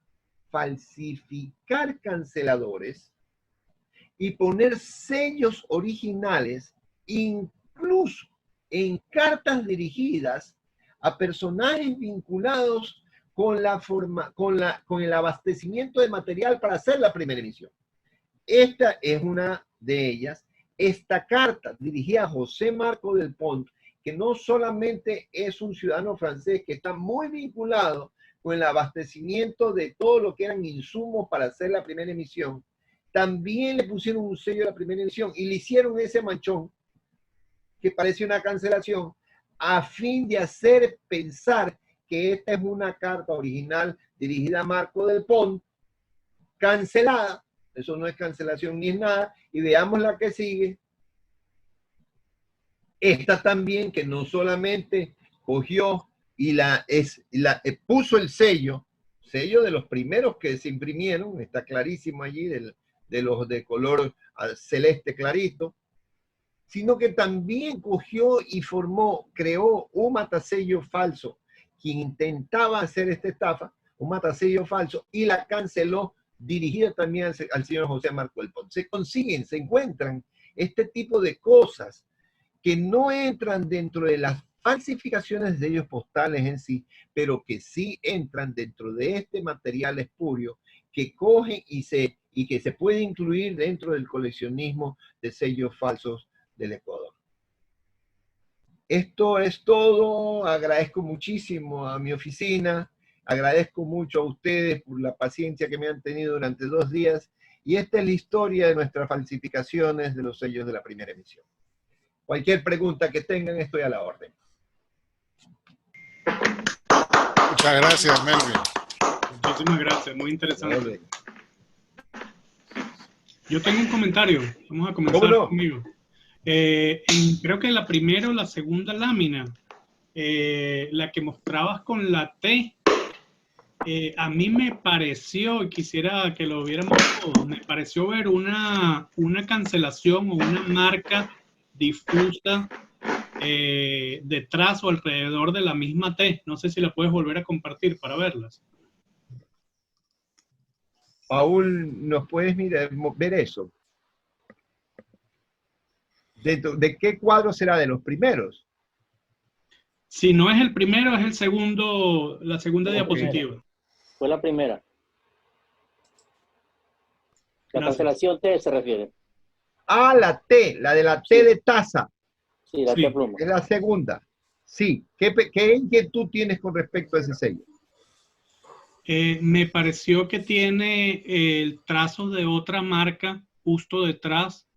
falsificar canceladores y poner sellos originales incluso en cartas dirigidas a personajes vinculados con el abastecimiento de material para hacer la primera emisión. Esta es una de ellas. Esta carta dirigida a José Marco del Pont, que no solamente es un ciudadano francés que está muy vinculado con el abastecimiento de todo lo que eran insumos para hacer la primera emisión, también le pusieron un sello a la primera emisión y le hicieron ese manchón que parece una cancelación a fin de hacer pensar que esta es una carta original dirigida a Marco del Pont, cancelada. Eso no es cancelación ni es nada. Y veamos la que sigue. Esta también, que no solamente cogió y puso el sello de los primeros que se imprimieron, está clarísimo allí, de los de color celeste clarito, sino que también cogió y creó un matasello falso, quien intentaba hacer esta estafa, un matasello falso, y la canceló, dirigida también al señor José Marco del Pont. Se encuentran este tipo de cosas que no entran dentro de las falsificaciones de sellos postales en sí, pero que sí entran dentro de este material espurio que cogen y que se puede incluir dentro del coleccionismo de sellos falsos del Ecuador. Esto es todo. Agradezco muchísimo a mi oficina, agradezco mucho a ustedes por la paciencia que me han tenido durante 2 días, y esta es la historia de nuestras falsificaciones de los sellos de la primera emisión. Cualquier pregunta que tengan, estoy a la orden. Muchas gracias, Melvin. Muchísimas gracias, muy interesante. Yo tengo un comentario, vamos a comenzar conmigo. Creo que la primera o la segunda lámina, la que mostrabas con la T, a mí me pareció, y quisiera que lo viéramos todos, me pareció ver una cancelación o una marca difusa detrás o alrededor de la misma T. No sé si la puedes volver a compartir para verlas. Paul, ¿nos puedes ver eso? ¿De qué cuadro será? ¿De los primeros? Si no es el primero, es el segundo, la segunda diapositiva. Fue la primera. La cancelación T se refiere. Ah, la T, la de la T de taza. Sí, la T pluma. Es la segunda. Sí. ¿Qué inquietud tienes con respecto a ese sello? Me pareció que tiene el trazo de otra marca justo detrás,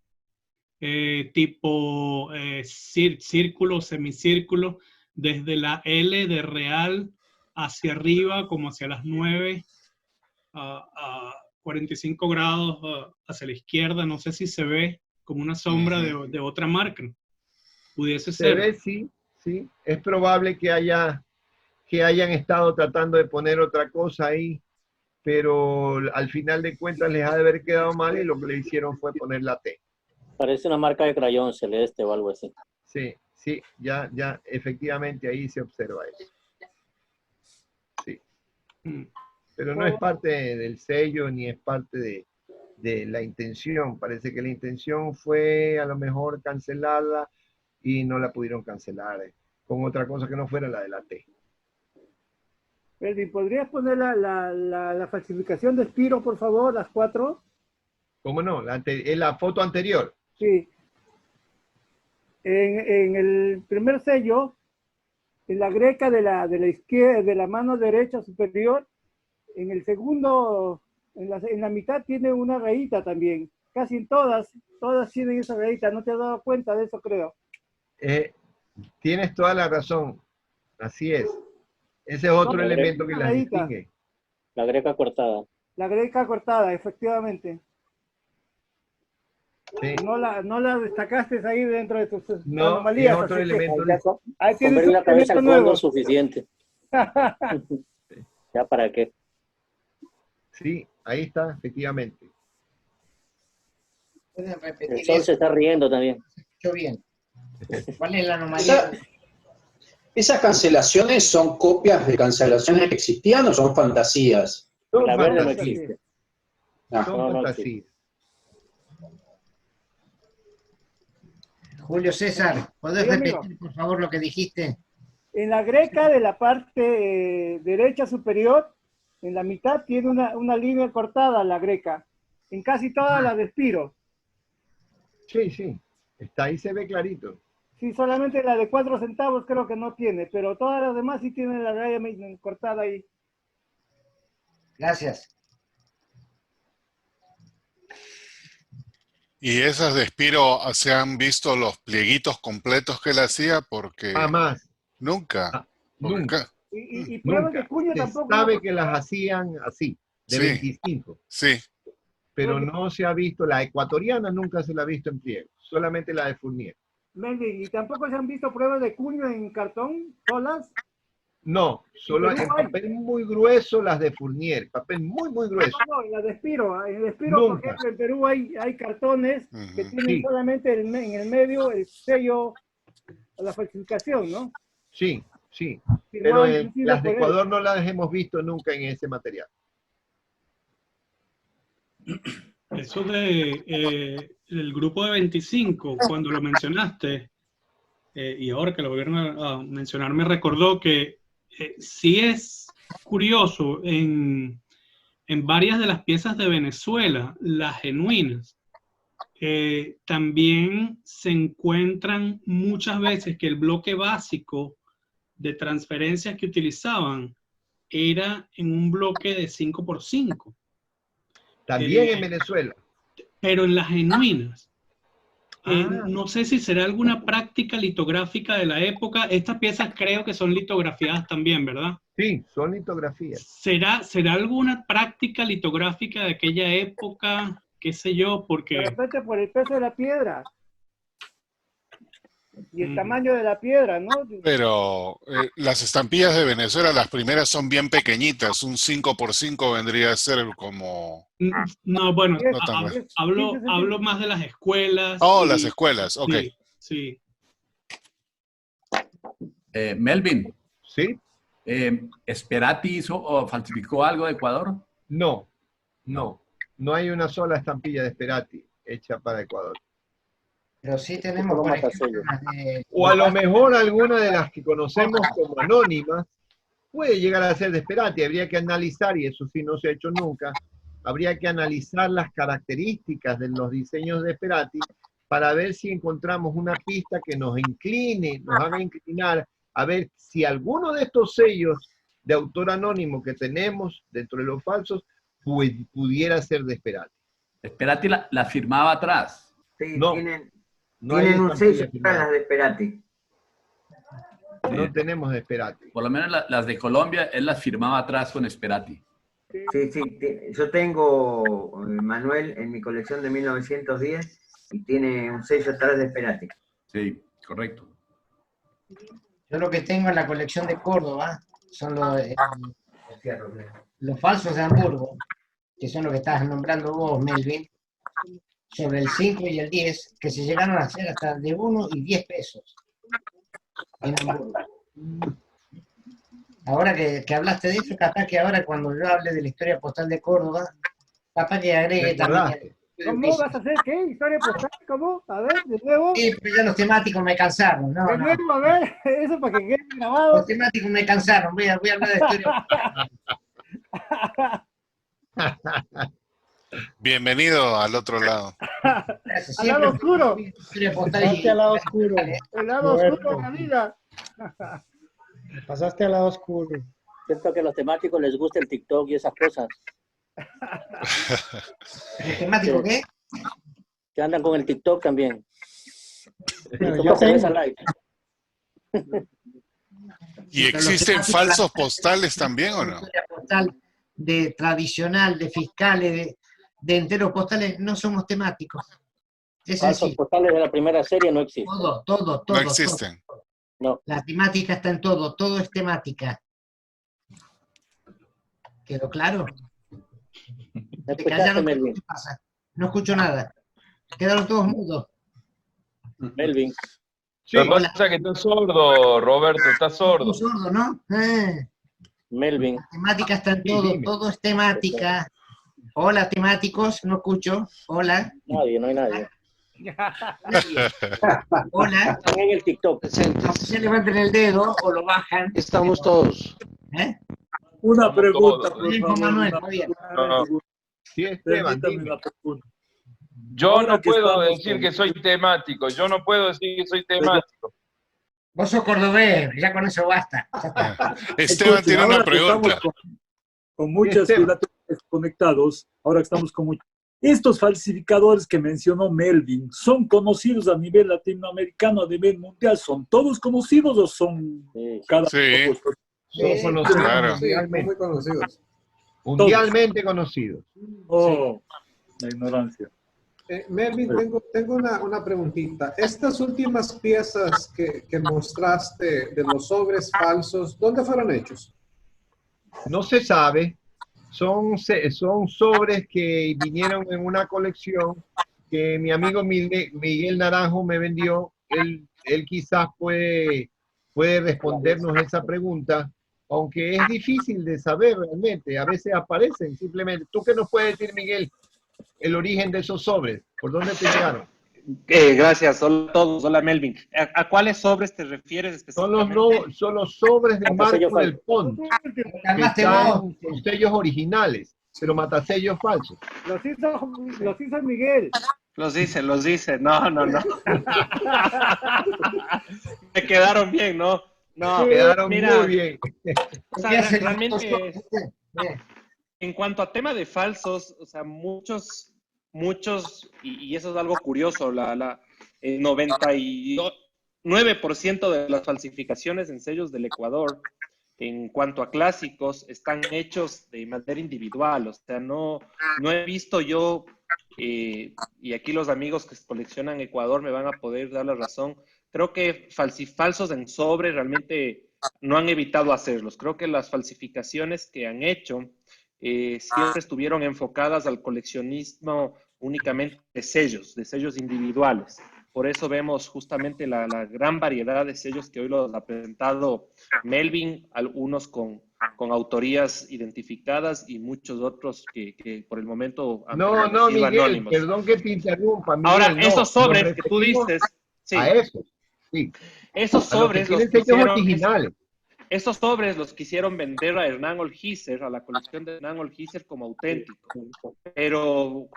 tipo círculo, semicírculo, desde la L de Real hacia arriba, como hacia las 9, a 45 grados hacia la izquierda. No sé si se ve como una sombra de otra marca. Pudiese ser. Se ve, sí, sí. Es probable que hayan estado tratando de poner otra cosa ahí, pero al final de cuentas les ha de haber quedado mal y lo que le hicieron fue poner la T. Parece una marca de crayón celeste o algo así. Sí, sí, ya, efectivamente ahí se observa eso. Pero no es parte del sello ni es parte de la intención. Parece que la intención fue a lo mejor cancelarla y no la pudieron cancelar con otra cosa que no fuera la de la T. Melvin, ¿podrías poner la falsificación de Spiro, por favor, las 4? ¿Cómo no? La foto anterior. Sí. En el primer sello, en la greca de la izquierda, de la mano derecha superior, en el segundo, en la mitad tiene una rayita también. Casi en todas tienen esa rayita. ¿No te has dado cuenta de eso, creo? Tienes toda la razón. Así es. Ese es otro elemento que las distingue. La greca cortada. La greca cortada, efectivamente. Sí. No la destacaste ahí dentro de tus anomalías. Es otro elemento. Ahí tienes la cabeza al fondo suficiente. ¿Ya para qué? Sí, ahí está, efectivamente. ¿Pueden repetir el sol eso? Se está riendo también. Escucho bien. ¿Cuál es la anomalía? ¿Esas cancelaciones son copias de cancelaciones que existían o son fantasías? La verde no existe. Son fantasías. Julio César, ¿podés repetir por favor lo que dijiste? En la greca de la parte derecha superior, en la mitad tiene una línea cortada la greca. En casi todas las de Spiro. Sí, sí. Está ahí, se ve clarito. Sí, solamente la de 4 centavos creo que no tiene, pero todas las demás sí tienen la raya cortada ahí. Gracias. ¿Y esas de Spiro se han visto los plieguitos completos que él hacía? Porque jamás. Nunca. Nunca. Y pruebas de cuña tampoco. Se sabe que las hacían así, de Sí. 25. Sí. Pero no se ha visto, la ecuatoriana nunca se la ha visto en pliego, solamente la de Fournier. Melvin, ¿y tampoco se han visto pruebas de cuña en cartón solas? No, solo en papel muy grueso las de Fournier, papel muy grueso. No, la de Spiro. En el Spiro, por ejemplo, en Perú hay cartones que tienen solamente en el medio el sello, la falsificación, ¿no? Sí, sí. Pero las de Ecuador no las hemos visto nunca en ese material. Eso de el grupo de 25, cuando lo mencionaste, y ahora que lo volvieron a mencionar, me recordó que sí es curioso en varias de las piezas de Venezuela, las genuinas, también se encuentran muchas veces que el bloque básico de transferencias que utilizaban era en un bloque de 5x5. También en Venezuela. Pero en las genuinas. No sé si será alguna práctica litográfica de la época. Estas piezas creo que son litografiadas también, ¿verdad? Sí, son litografías. ¿Será alguna práctica litográfica de aquella época? ¿Qué sé yo? Porque... De repente por el peso de la piedra. Y el tamaño de la piedra, ¿no? Pero las estampillas de Venezuela, las primeras son bien pequeñitas, un 5x5 vendría a ser como... No, bueno, no hablo más de las escuelas. Oh, las escuelas, ok. Sí. Melvin. ¿Sí? ¿Sperati hizo o falsificó algo de Ecuador? No hay una sola estampilla de Sperati hecha para Ecuador. Pero sí tenemos, por ejemplo, o a lo mejor alguna de las que conocemos como anónimas puede llegar a ser de Sperati. Habría que analizar, y eso sí no se ha hecho nunca, habría que analizar las características de los diseños de Sperati para ver si encontramos una pista que nos haga inclinar a ver si alguno de estos sellos de autor anónimo que tenemos dentro de los falsos pudiera ser de Sperati. Sperati la firmaba atrás. Sí, no. Tienen un sello para las de Sperati. No tenemos de Sperati. Por lo menos las de Colombia, él las firmaba atrás con Sperati. Sí, yo tengo Manuel en mi colección de 1910 y tiene un sello atrás de Sperati. Sí, correcto. Yo lo que tengo en la colección de Córdoba son los falsos de Hamburgo, que son los que estabas nombrando vos, Melvin, sobre el 5 y el 10, que se llegaron a hacer hasta de 1 y 10 pesos en Hamburgo. Ahora que hablaste de eso, capaz que ahora cuando yo hable de la historia postal de Córdoba, capaz que agregue también. ¿Cómo vas a hacer qué? ¿Historia postal? ¿Cómo? A ver, de nuevo. Sí, pero ya los temáticos me cansaron. No, De no. nuevo, a ver, eso para que quede grabado. Los temáticos me cansaron. Voy a hablar de historia. Bienvenido al otro lado. Al lado oscuro. Pasaste al lado oscuro. El lado oscuro de la vida. Pasaste al lado oscuro. Siento que a los temáticos les gusta el TikTok y esas cosas. ¿El temático qué? Que andan con el TikTok también. Bueno, yo tengo. ¿Y existen falsos postales también o no? Historia postal de tradicional, de fiscales, de enteros postales, no somos temáticos. Es Falsos así. postales de la primera serie no existen. Todo. No existen. No. La temática está en todo es temática. ¿Quedó claro? ¿Me ¿Te callaron? Melvin? ¿Qué pasa? No escucho nada. Quedaron todos mudos. Melvin. Sí. Lo que pasa es que estás sordo, Roberto, estás sordo. Tú sordo, ¿no? Melvin. La temática está en Sí, todo, dime. todo es temática. Hola, temáticos, no escucho. Hola. Nadie, no hay nadie. Nadie. Hola. Están en el TikTok. No sé si levanten el dedo o lo bajan. Estamos todos. ¿Eh? Una pregunta, por Bien, favor. Manuel, una muy bien. pregunta. Sí, Esteban, Permítame dime. una pregunta. Yo Ahora no que puedo estamos decir con- que soy temático, yo no puedo decir que soy temático. Vos sos cordobés, ya con eso basta. Esteban Escuchen, tiene ahora una que estamos pregunta. con muchos Esteban. conectados, ahora que estamos con muchos. Estos falsificadores que mencionó Melvin, ¿son conocidos a nivel latinoamericano, a nivel mundial? ¿Son todos conocidos o son cada Sí. uno? Son conocidos Claro. mundialmente. Muy conocidos. Mundialmente conocidos. Oh, la ignorancia. Melvin, tengo una preguntita. Estas últimas piezas que mostraste de los sobres falsos, ¿dónde fueron hechos? No se sabe. Son sobres que vinieron en una colección que mi amigo Miguel Naranjo me vendió. Él quizás puede respondernos esa pregunta, aunque es difícil de saber realmente. A veces aparecen simplemente. ¿Tú qué nos puedes decir, Miguel, el origen de esos sobres? ¿Por dónde te llegaron? Gracias, hola a todos, hola Melvin. ¿A cuáles sobres te refieres Son los, específicamente? son los sobres de Matasellos Marco del Pont, que están con sellos originales, pero matasellos falsos. Los hizo Miguel. Los dice, no. Me quedaron bien, ¿no? No, Quedaron mira, muy bien. o sea, realmente, en cuanto a tema de falsos, o sea, muchos, y eso es algo curioso, el 99% de las falsificaciones en sellos del Ecuador, en cuanto a clásicos, están hechos de manera individual, o sea, no he visto yo, y aquí los amigos que coleccionan Ecuador me van a poder dar la razón, creo que falsos en sobre realmente no han evitado hacerlos, creo que las falsificaciones que han hecho siempre estuvieron enfocadas al coleccionismo únicamente de sellos individuales. Por eso vemos justamente la gran variedad de sellos que hoy los ha presentado Melvin, algunos con autorías identificadas y muchos otros que por el momento han No, permanecido Miguel, anónimos. perdón que te interrumpa, Miguel. Ahora, no, esos sobres nos que tú referimos dices, sí, a esos, sí. esos A los que sobres los tienen sellos quisieron, originales. esos sobres los quisieron vender a Hernán Olgiser, a la colección de Hernán Olgiser como auténticos. Pero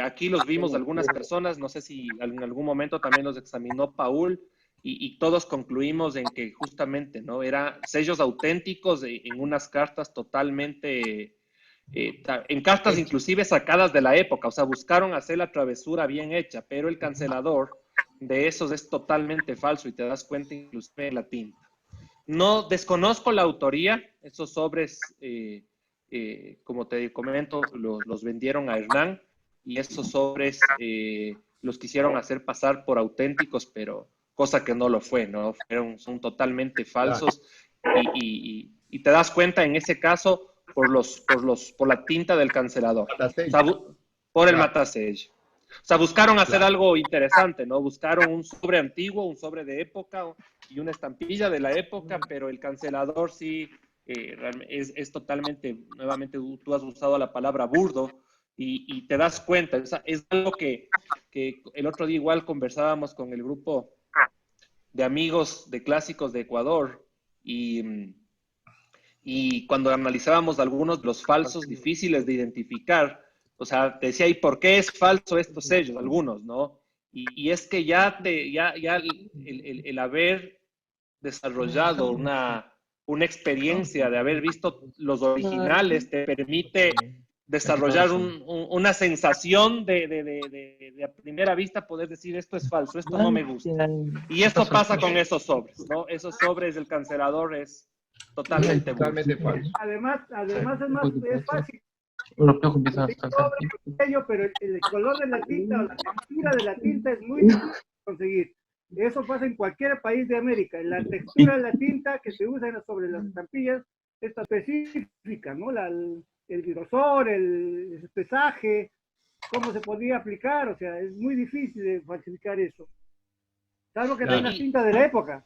aquí los vimos algunas personas, no sé si en algún momento también los examinó Paul, y todos concluimos en que justamente no eran sellos auténticos en unas cartas totalmente, en cartas inclusive sacadas de la época, o sea, buscaron hacer la travesura bien hecha, pero el cancelador de esos es totalmente falso y te das cuenta inclusive en la tinta. No desconozco la autoría, esos sobres, como te comento, los vendieron a Hernán y esos sobres los quisieron hacer pasar por auténticos, pero cosa que no lo fue, ¿no? Son totalmente falsos y te das cuenta en ese caso por la tinta del cancelador, o sea, por el matasello. O sea, buscaron hacer algo interesante, ¿no? Buscaron un sobre antiguo, un sobre de época y una estampilla de la época, pero el cancelador sí es totalmente, nuevamente tú has usado la palabra burdo, y te das cuenta, es algo que el otro día igual conversábamos con el grupo de amigos de clásicos de Ecuador, y cuando analizábamos algunos de los falsos difíciles de identificar, o sea, te decía, ¿y por qué es falso estos sellos? Algunos, ¿no? Y es que ya el haber desarrollado una experiencia de haber visto los originales te permite desarrollar una sensación de a primera vista poder decir esto es falso, esto no me gusta. Y esto pasa con esos sobres, ¿no? Esos sobres del cancelador es totalmente falso. Además es fácil. Pero el color de la tinta o la textura de la tinta es muy difícil de conseguir. Eso pasa en cualquier país de América. La textura de la tinta que se usa sobre las estampillas es específica, ¿no? El grosor, el espesaje, cómo se podría aplicar, o sea, es muy difícil de falsificar eso. Salvo que tenga tinta de la época.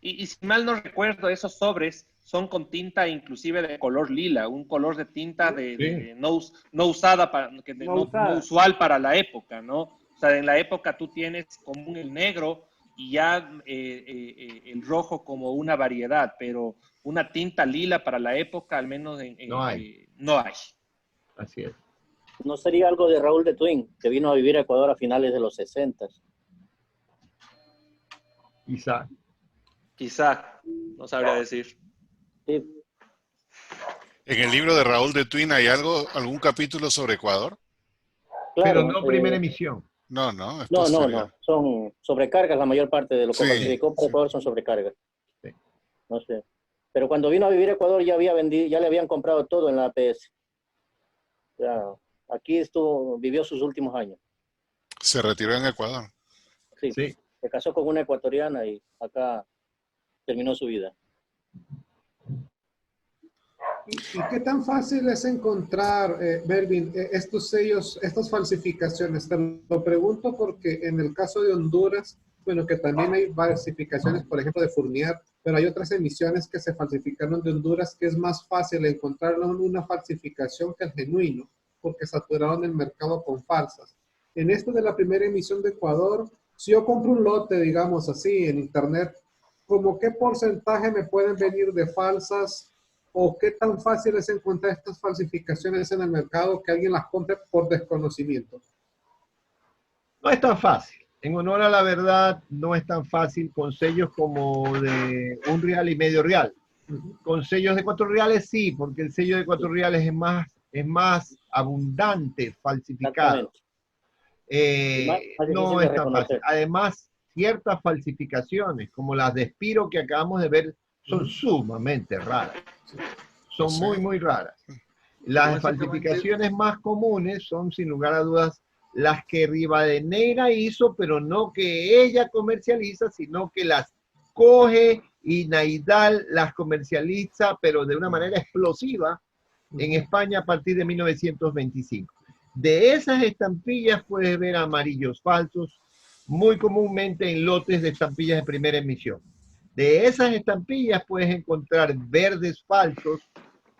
Y si mal no recuerdo, esos sobres son con tinta inclusive de color lila, un color de tinta no usada, no usual para la época, ¿no? O sea, en la época tú tienes común el negro y ya el rojo como una variedad, pero una tinta lila para la época, al menos no hay. Así es. ¿No sería algo de Raúl de Twin, que vino a vivir a Ecuador a finales de los 60? Quizá, no sabría decir. Sí. ¿En el libro de Raúl de Twin hay algún capítulo sobre Ecuador? Claro, pero no primera emisión. No, son sobrecargas la mayor parte de lo que falsificó por Ecuador son sobrecargas. Sí. No sé. Pero cuando vino a vivir a Ecuador ya le habían comprado todo en la APS. Ya, aquí vivió sus últimos años. Se retiró en Ecuador. Sí. Se casó con una ecuatoriana y acá terminó su vida. ¿Y qué tan fácil es encontrar, Melvin, estos sellos, estas falsificaciones? Te lo pregunto porque en el caso de Honduras, bueno, que también hay falsificaciones, por ejemplo, de Fournier, pero hay otras emisiones que se falsificaron de Honduras que es más fácil encontrar una falsificación que el genuino, porque saturaron el mercado con falsas. En esto de la primera emisión de Ecuador, si yo compro un lote, digamos así, en internet, ¿cómo qué porcentaje me pueden venir de falsas? ¿O qué tan fácil es encontrar estas falsificaciones en el mercado que alguien las compre por desconocimiento? No es tan fácil. En honor a la verdad, no es tan fácil con sellos como de 1 real y medio real. Con sellos de 4 reales sí, porque el sello de 4 reales es más abundante falsificado. No es tan fácil. Además, ciertas falsificaciones, como las de Spiro que acabamos de ver, son sumamente raras. Son muy raras. Las falsificaciones más comunes son, sin lugar a dudas, las que Rivadeneira hizo, pero no que ella comercializa, sino que las coge y Naidal las comercializa, pero de una manera explosiva en España a partir de 1925. De esas estampillas puedes ver amarillos falsos, muy comúnmente en lotes de estampillas de primera emisión. De esas estampillas puedes encontrar verdes falsos,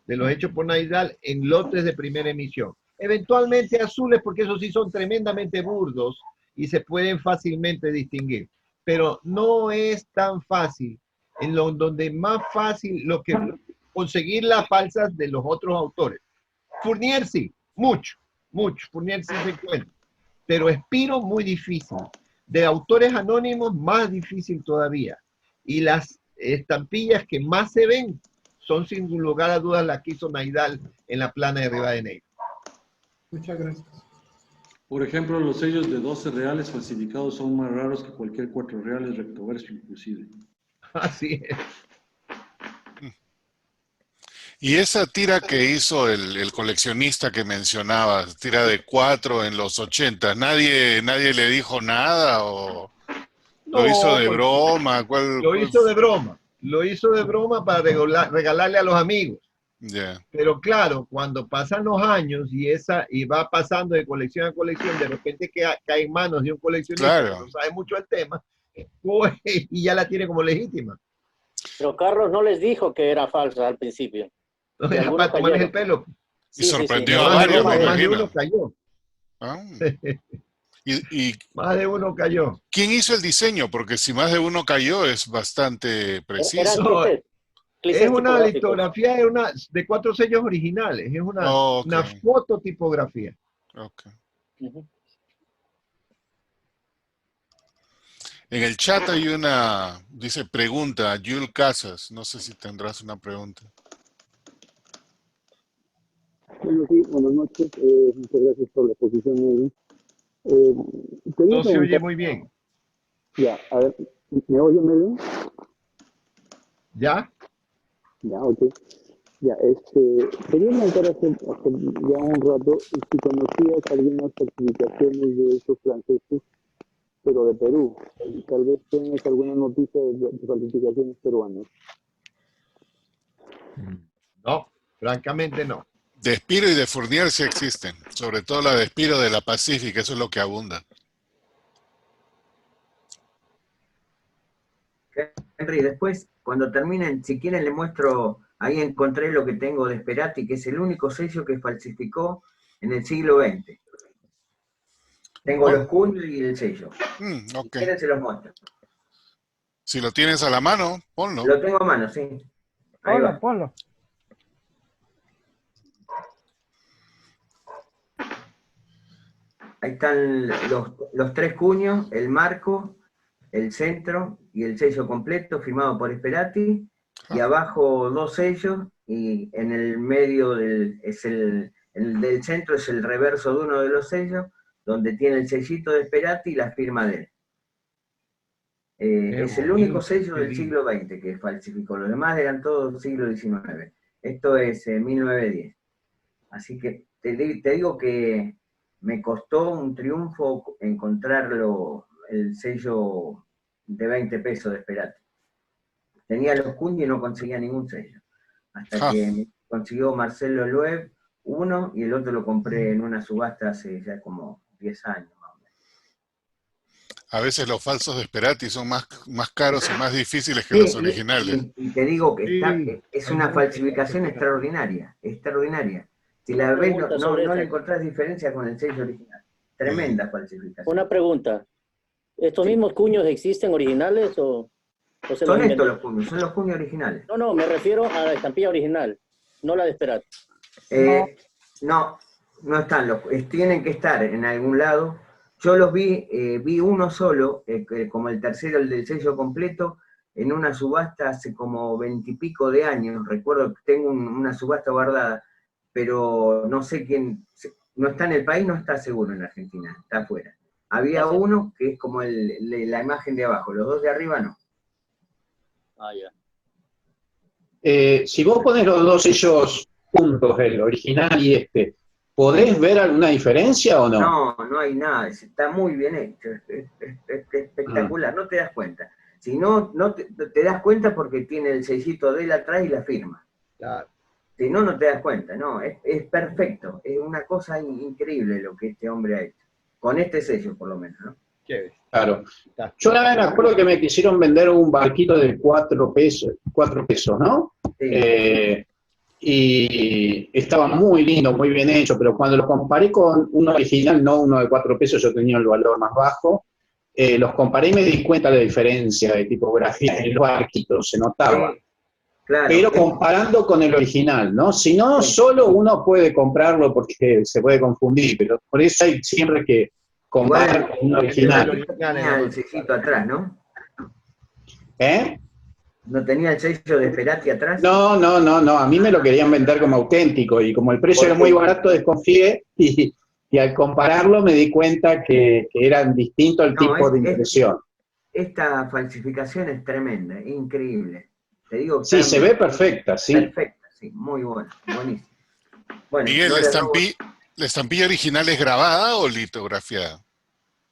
de los hechos por Naidal, en lotes de primera emisión. Eventualmente azules, porque esos sí son tremendamente burdos y se pueden fácilmente distinguir. Pero no es tan fácil, donde más fácil conseguir las falsas de los otros autores. Fournier sí, mucho. Fournier sí se encuentra. Pero Spiro muy difícil. De autores anónimos más difícil todavía. Y las estampillas que más se ven son sin lugar a dudas las que hizo Naidal en la plana de Rivadeneira. Muchas gracias. Por ejemplo, los sellos de 12 reales falsificados son más raros que cualquier 4 reales rectoverso inclusive. Así es. Y esa tira que hizo el coleccionista que mencionabas, tira de 4 en los 80, ¿nadie le dijo nada o lo hizo de broma? Lo hizo de broma. Lo hizo de broma para regalarle a los amigos. Yeah. Pero claro, cuando pasan los años y va pasando de colección a colección, de repente cae en manos de un coleccionista que no sabe mucho el tema, pues, y ya la tiene como legítima. Pero Carlos no les dijo que era falsa al principio. No era para tomarles el pelo. Y sorprendió a varios, me Más de imagino. uno cayó. Ah. Más de uno cayó. ¿Quién hizo el diseño? Porque si más de uno cayó es bastante preciso. No, es una litografía de 4 sellos originales. Es una fototipografía. Okay. En el chat hay dice pregunta, Jules Casas. No sé si tendrás una pregunta. Bueno, sí, buenas noches. Muchas gracias por la exposición. No se oye muy bien. Ya, a ver, ¿me oye, Melvin? ¿Ya? Ya, ok. Ya, quería preguntar hace ya un rato si conocías algunas certificaciones de esos franceses, pero de Perú. Tal vez tengas alguna noticia de certificaciones peruanas. No, francamente no. De Espiro y de Fournier sí existen, sobre todo la de Espiro de la Pacífica, eso es lo que abunda. Henry, después, cuando terminen, si quieren le muestro, ahí encontré lo que tengo de Sperati, que es el único sello que falsificó en el siglo XX. Tengo los cuños y el sello. Okay. Si quieren se los muestro. Si lo tienes a la mano, ponlo. Lo tengo a mano, sí. Ahí va. Ponlo. Ahí están los 3 cuños, el marco, el centro y el sello completo firmado por Sperati, y abajo 2 sellos, y en el medio del centro es el reverso de uno de los sellos, donde tiene el sellito de Sperati y la firma de él. Es el único sello del siglo XX que falsificó, los demás eran todos siglo XIX. Esto es 1910. Así que te digo que me costó un triunfo encontrarlo, el sello de 20 pesos de Sperati. Tenía los cuños y no conseguía ningún sello. Hasta que consiguió Marcelo Loeb uno, y el otro lo compré en una subasta hace ya como 10 años. A veces los falsos de Sperati son más caros y más difíciles que los originales. Y te digo que es una falsificación extraordinaria, extraordinaria. Si la ves, no le encontrás diferencia con el sello original. Tremenda falsificación. Una pregunta. ¿Estos mismos cuños existen originales o se son estos los cuños, son los cuños originales. No, me refiero a la estampilla original, no la de Sperati. No están, tienen que estar en algún lado. Yo los vi uno solo, como el tercero, el del sello completo, en una subasta hace como 20 y pico de años. Recuerdo que tengo una subasta guardada, pero no sé quién, no está en el país, no está seguro en Argentina, está afuera. Había uno que es como la imagen de abajo, los 2 de arriba no. Ah, ya. Si vos pones los 2 sellos juntos, el original y ¿podés ver alguna diferencia o no? No hay nada, está muy bien hecho, es espectacular, no te das cuenta. Si no te das cuenta porque tiene el sellito de él atrás y la firma. Claro. Si no te das cuenta, no, es perfecto, es una cosa increíble lo que este hombre ha hecho, con este sello por lo menos, ¿no? Claro. Yo una vez me acuerdo que me quisieron vender un barquito de 4 pesos, ¿no? Sí. Y estaba muy lindo, muy bien hecho, pero cuando lo comparé con uno original, no uno de 4 pesos, yo tenía el valor más bajo, los comparé y me di cuenta de la diferencia de tipografía en los barquitos, se notaba. Claro, pero comparando con el original, ¿no? Si no, solo uno puede comprarlo porque se puede confundir, pero por eso hay siempre que comparar con un original. Tenía el sellito atrás, ¿no? ¿Eh? ¿No tenía el sello de Sperati atrás? No, a mí me lo querían vender como auténtico y como el precio era muy barato desconfié y al compararlo me di cuenta que eran distintos el tipo de impresión. Esta falsificación es tremenda, increíble. Te digo, sí, se ve perfecta, sí. Perfecta, sí, muy buena, buenísima. Bueno, Miguel, ¿la estampilla original es grabada o litografiada?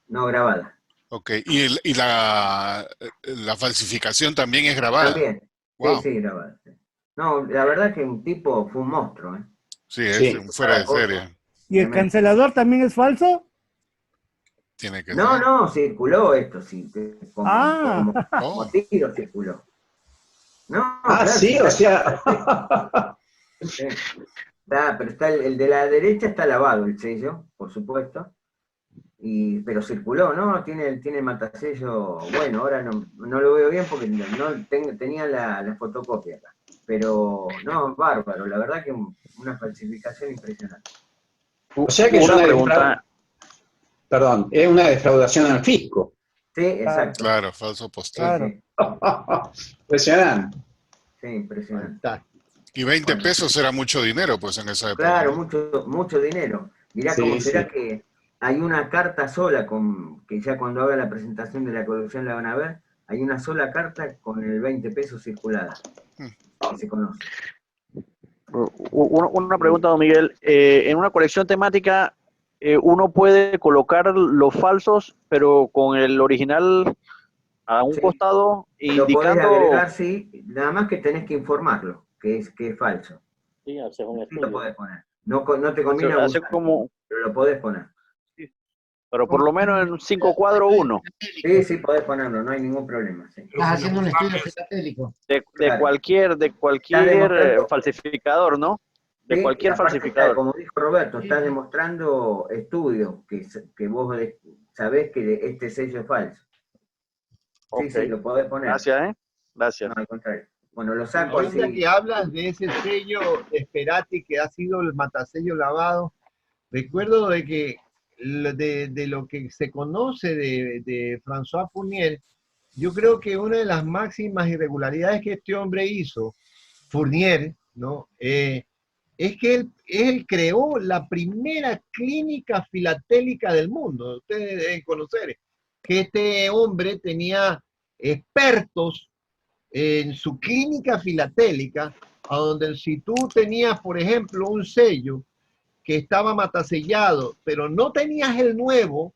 No, grabada. Ok, ¿y la falsificación también es grabada? También, wow. Sí, grabada. Sí. No, la verdad que un tipo fue un monstruo, ¿eh? Sí, es fuera de serie. ¿Y el cancelador también es falso? Tiene que ser. No, circuló esto, sí. Como tiro circuló. No, Ah, claro, sí, o sea. pero está el de la derecha está lavado el sello, por supuesto. Pero circuló, ¿no? Tiene matasello. Bueno, ahora no lo veo bien porque tenía la fotocopia acá. Pero no, bárbaro, la verdad que una falsificación impresionante. O sea que es una pregunta. Perdón, es una defraudación al fisco. Sí, exacto. Claro, falso postal. Claro. Impresionante. Sí, impresionante. Y 20 pesos era mucho dinero, pues, en esa época. Claro, ¿no? mucho dinero. Mirá Sí, cómo será sí. que hay una carta sola, que ya cuando haga la presentación de la colección la van a ver, hay una sola carta con el 20 pesos circulada, que se conoce. Una pregunta, don Miguel. En una colección temática, uno puede colocar los falsos, pero con el original a un costado, Lo podés indicando... agregar, sí, nada más que tenés que informarlo, que es falso. Sí, haces un Lo estudio. podés poner. No te conviene hace abusar, como... pero lo podés poner. Pero por lo menos en 5 cuadros 1. Sí, podés ponerlo, no hay ningún problema. Sí. Estás haciendo un estudio filatélico. De Claro. cualquier demostrando- falsificador, ¿no? De Sí, cualquier aparte falsificador. como dijo Roberto, estás demostrando estudios que vos sabés que este sello es falso. Ok. Sí, lo podés poner. Gracias, Gracias. No, al contrario. Bueno, lo saco Ahorita así. que hablas de ese sello Esperati que ha sido el matasello lavado, recuerdo de que de lo que se conoce de François Fournier, yo creo que una de las máximas irregularidades que este hombre hizo, Fournier, ¿no? Es que él creó la primera clínica filatélica del mundo. Ustedes deben conocer que este hombre tenía expertos en su clínica filatélica, a donde si tú tenías, por ejemplo, un sello que estaba matasellado, pero no tenías el nuevo,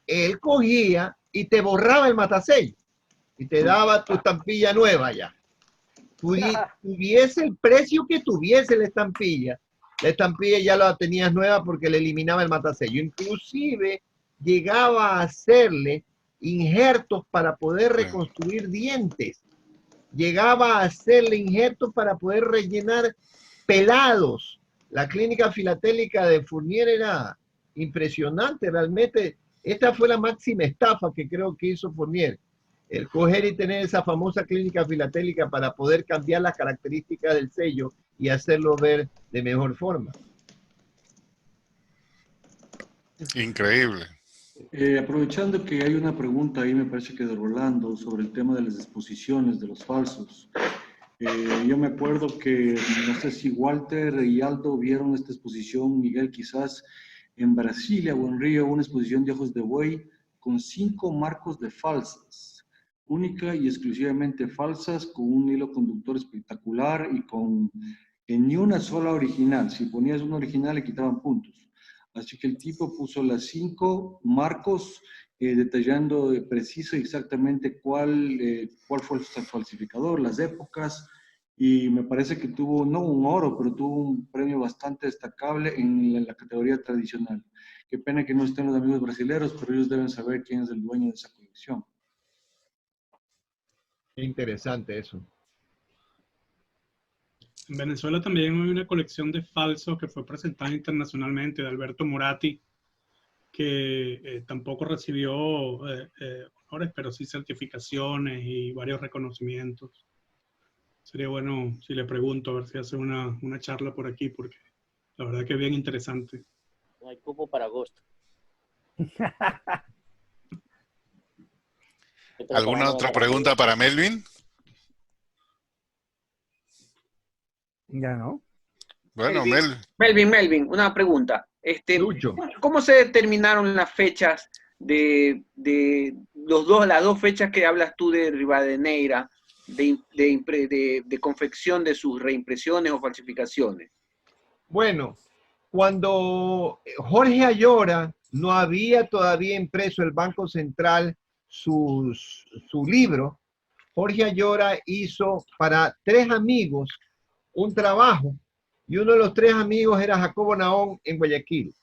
él cogía y te borraba el matasello y te daba tu estampilla nueva ya. Tuviese el precio que tuviese la estampilla ya la tenías nueva porque le eliminaba el matasello. Inclusive llegaba a hacerle injertos para poder reconstruir dientes. Llegaba a hacerle injertos para poder rellenar pelados. La clínica filatélica de Fournier era impresionante, realmente. Esta fue la máxima estafa que creo que hizo Fournier. El coger y tener esa famosa clínica filatélica para poder cambiar las características del sello y hacerlo ver de mejor forma. Increíble. Aprovechando que hay una pregunta ahí, me parece que de Rolando, sobre el tema de las exposiciones de los falsos. Yo me acuerdo que, no sé si Walter y Aldo vieron esta exposición, Miguel quizás, en Brasilia o en Río, una exposición de ojos de buey con 5 marcos de falsas, única y exclusivamente falsas, con un hilo conductor espectacular y con ni una sola original. Si ponías una original le quitaban puntos. Así que el tipo puso las 5 marcos, detallando preciso exactamente cuál fue el falsificador, las épocas, y me parece que tuvo, no un oro, pero tuvo un premio bastante destacable en la categoría tradicional. Qué pena que no estén los amigos brasileños, pero ellos deben saber quién es el dueño de esa colección. Qué interesante eso. En Venezuela también hay una colección de falsos que fue presentada internacionalmente de Alberto Moratti, que tampoco recibió honores, pero sí certificaciones y varios reconocimientos. Sería bueno si le pregunto, a ver si hace una charla por aquí, porque la verdad que es bien interesante. No hay cupo para agosto. ¿Alguna otra pregunta para Melvin? Ya no. Bueno, Melvin, una pregunta. ¿Cómo se determinaron las fechas de las dos fechas que hablas tú de Rivadeneira, de confección de sus reimpresiones o falsificaciones? Bueno, cuando Jorge Ayora no había todavía impreso el Banco Central su libro, Jorge Ayora hizo para 3 amigos un trabajo, y uno de los 3 amigos era Jacobo Naón en Guayaquil.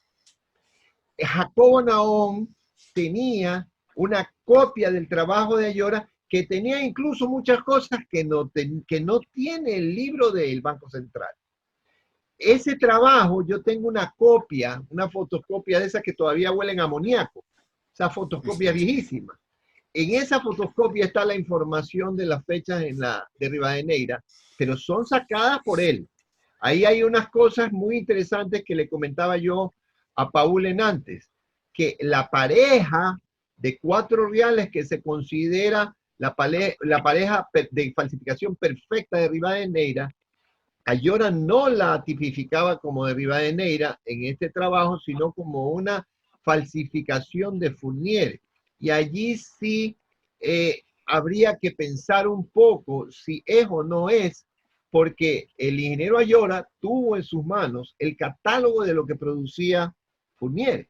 Jacobo Naón tenía una copia del trabajo de Ayora que tenía incluso muchas cosas que no tiene el libro del Banco Central. Ese trabajo, yo tengo una copia, una fotocopia de esas que todavía huelen a amoníaco, esa fotocopia viejísima. En esa fotocopia está la información de las fechas de Rivadeneira, pero son sacadas por él. Ahí hay unas cosas muy interesantes que le comentaba yo a Paul en antes, que la pareja de 4 reales que se considera la pareja de falsificación perfecta de Rivadeneira, Ayora no la tipificaba como de Rivadeneira en este trabajo, sino como una falsificación de Fournier. Y allí sí habría que pensar un poco si es o no es, porque el ingeniero Ayora tuvo en sus manos el catálogo de lo que producía Fournier.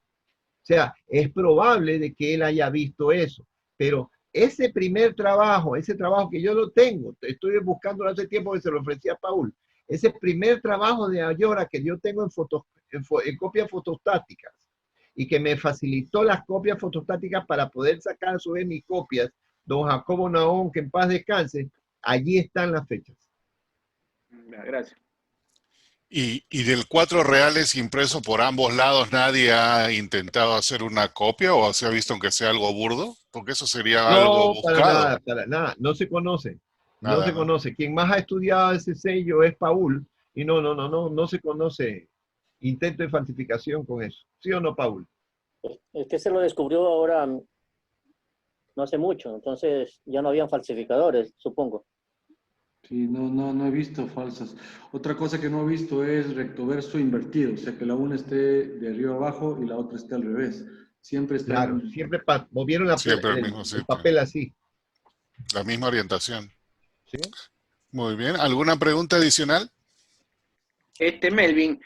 O sea, es probable de que él haya visto eso, pero ese primer trabajo, ese trabajo que yo lo tengo, estoy buscando hace tiempo que se lo ofrecí a Paul, ese primer trabajo de Ayora que yo tengo en copias fotostáticas y que me facilitó las copias fotostáticas para poder sacar a su vez mis copias, don Jacobo Naón, que en paz descanse, allí están las fechas. Gracias. ¿Y del 4 reales impreso por ambos lados nadie ha intentado hacer una copia o se ha visto aunque sea algo burdo? Porque eso sería algo buscado. Para nada, no se conoce. Nada, no se conoce. Quien más ha estudiado ese sello es Paul y no se conoce intento de falsificación con eso. ¿Sí o no, Paul? Es que se lo descubrió ahora no hace mucho, entonces ya no habían falsificadores, supongo. Sí, no he visto falsas. Otra cosa que no he visto es rectoverso invertido, o sea que la una esté de arriba abajo y la otra esté al revés. Siempre está. Claro, siempre movieron el papel así. La misma orientación. ¿Sí? Muy bien. ¿Alguna pregunta adicional? Melvin,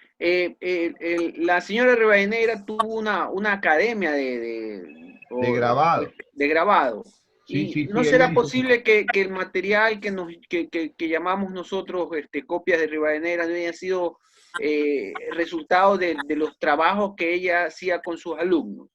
la señora Rivadeneira tuvo una academia de grabado. De grabado. Sí, ¿No será posible que el material que llamamos nosotros copias de Rivadeneira no haya sido resultado de los trabajos que ella hacía con sus alumnos?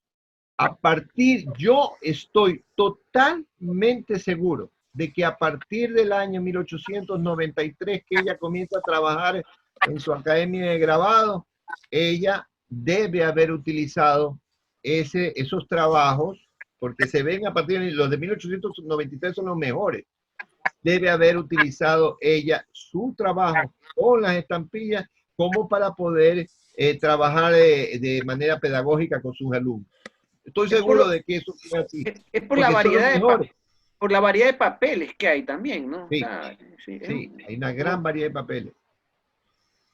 Yo estoy totalmente seguro de que a partir del año 1893 que ella comienza a trabajar en su academia de grabado, ella debe haber utilizado esos trabajos, porque se ven a partir de los de 1893 son los mejores. Debe haber utilizado ella su trabajo con las estampillas como para poder trabajar de manera pedagógica con sus alumnos. Estoy seguro de que eso es así. Es por la variedad de papeles que hay también, ¿no? Sí, hay una gran variedad de papeles.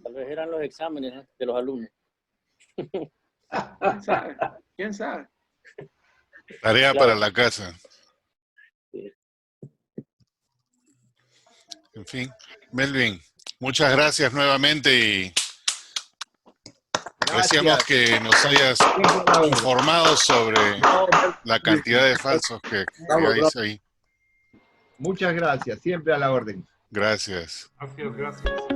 Tal vez eran los exámenes de los alumnos. ¿Quién sabe? ¿Quién sabe? Tarea para la casa. En fin, Melvin, muchas gracias nuevamente y apreciamos que nos hayas informado sobre la cantidad de falsos que hay ahí. Muchas gracias, siempre a la orden. Gracias. Gracias.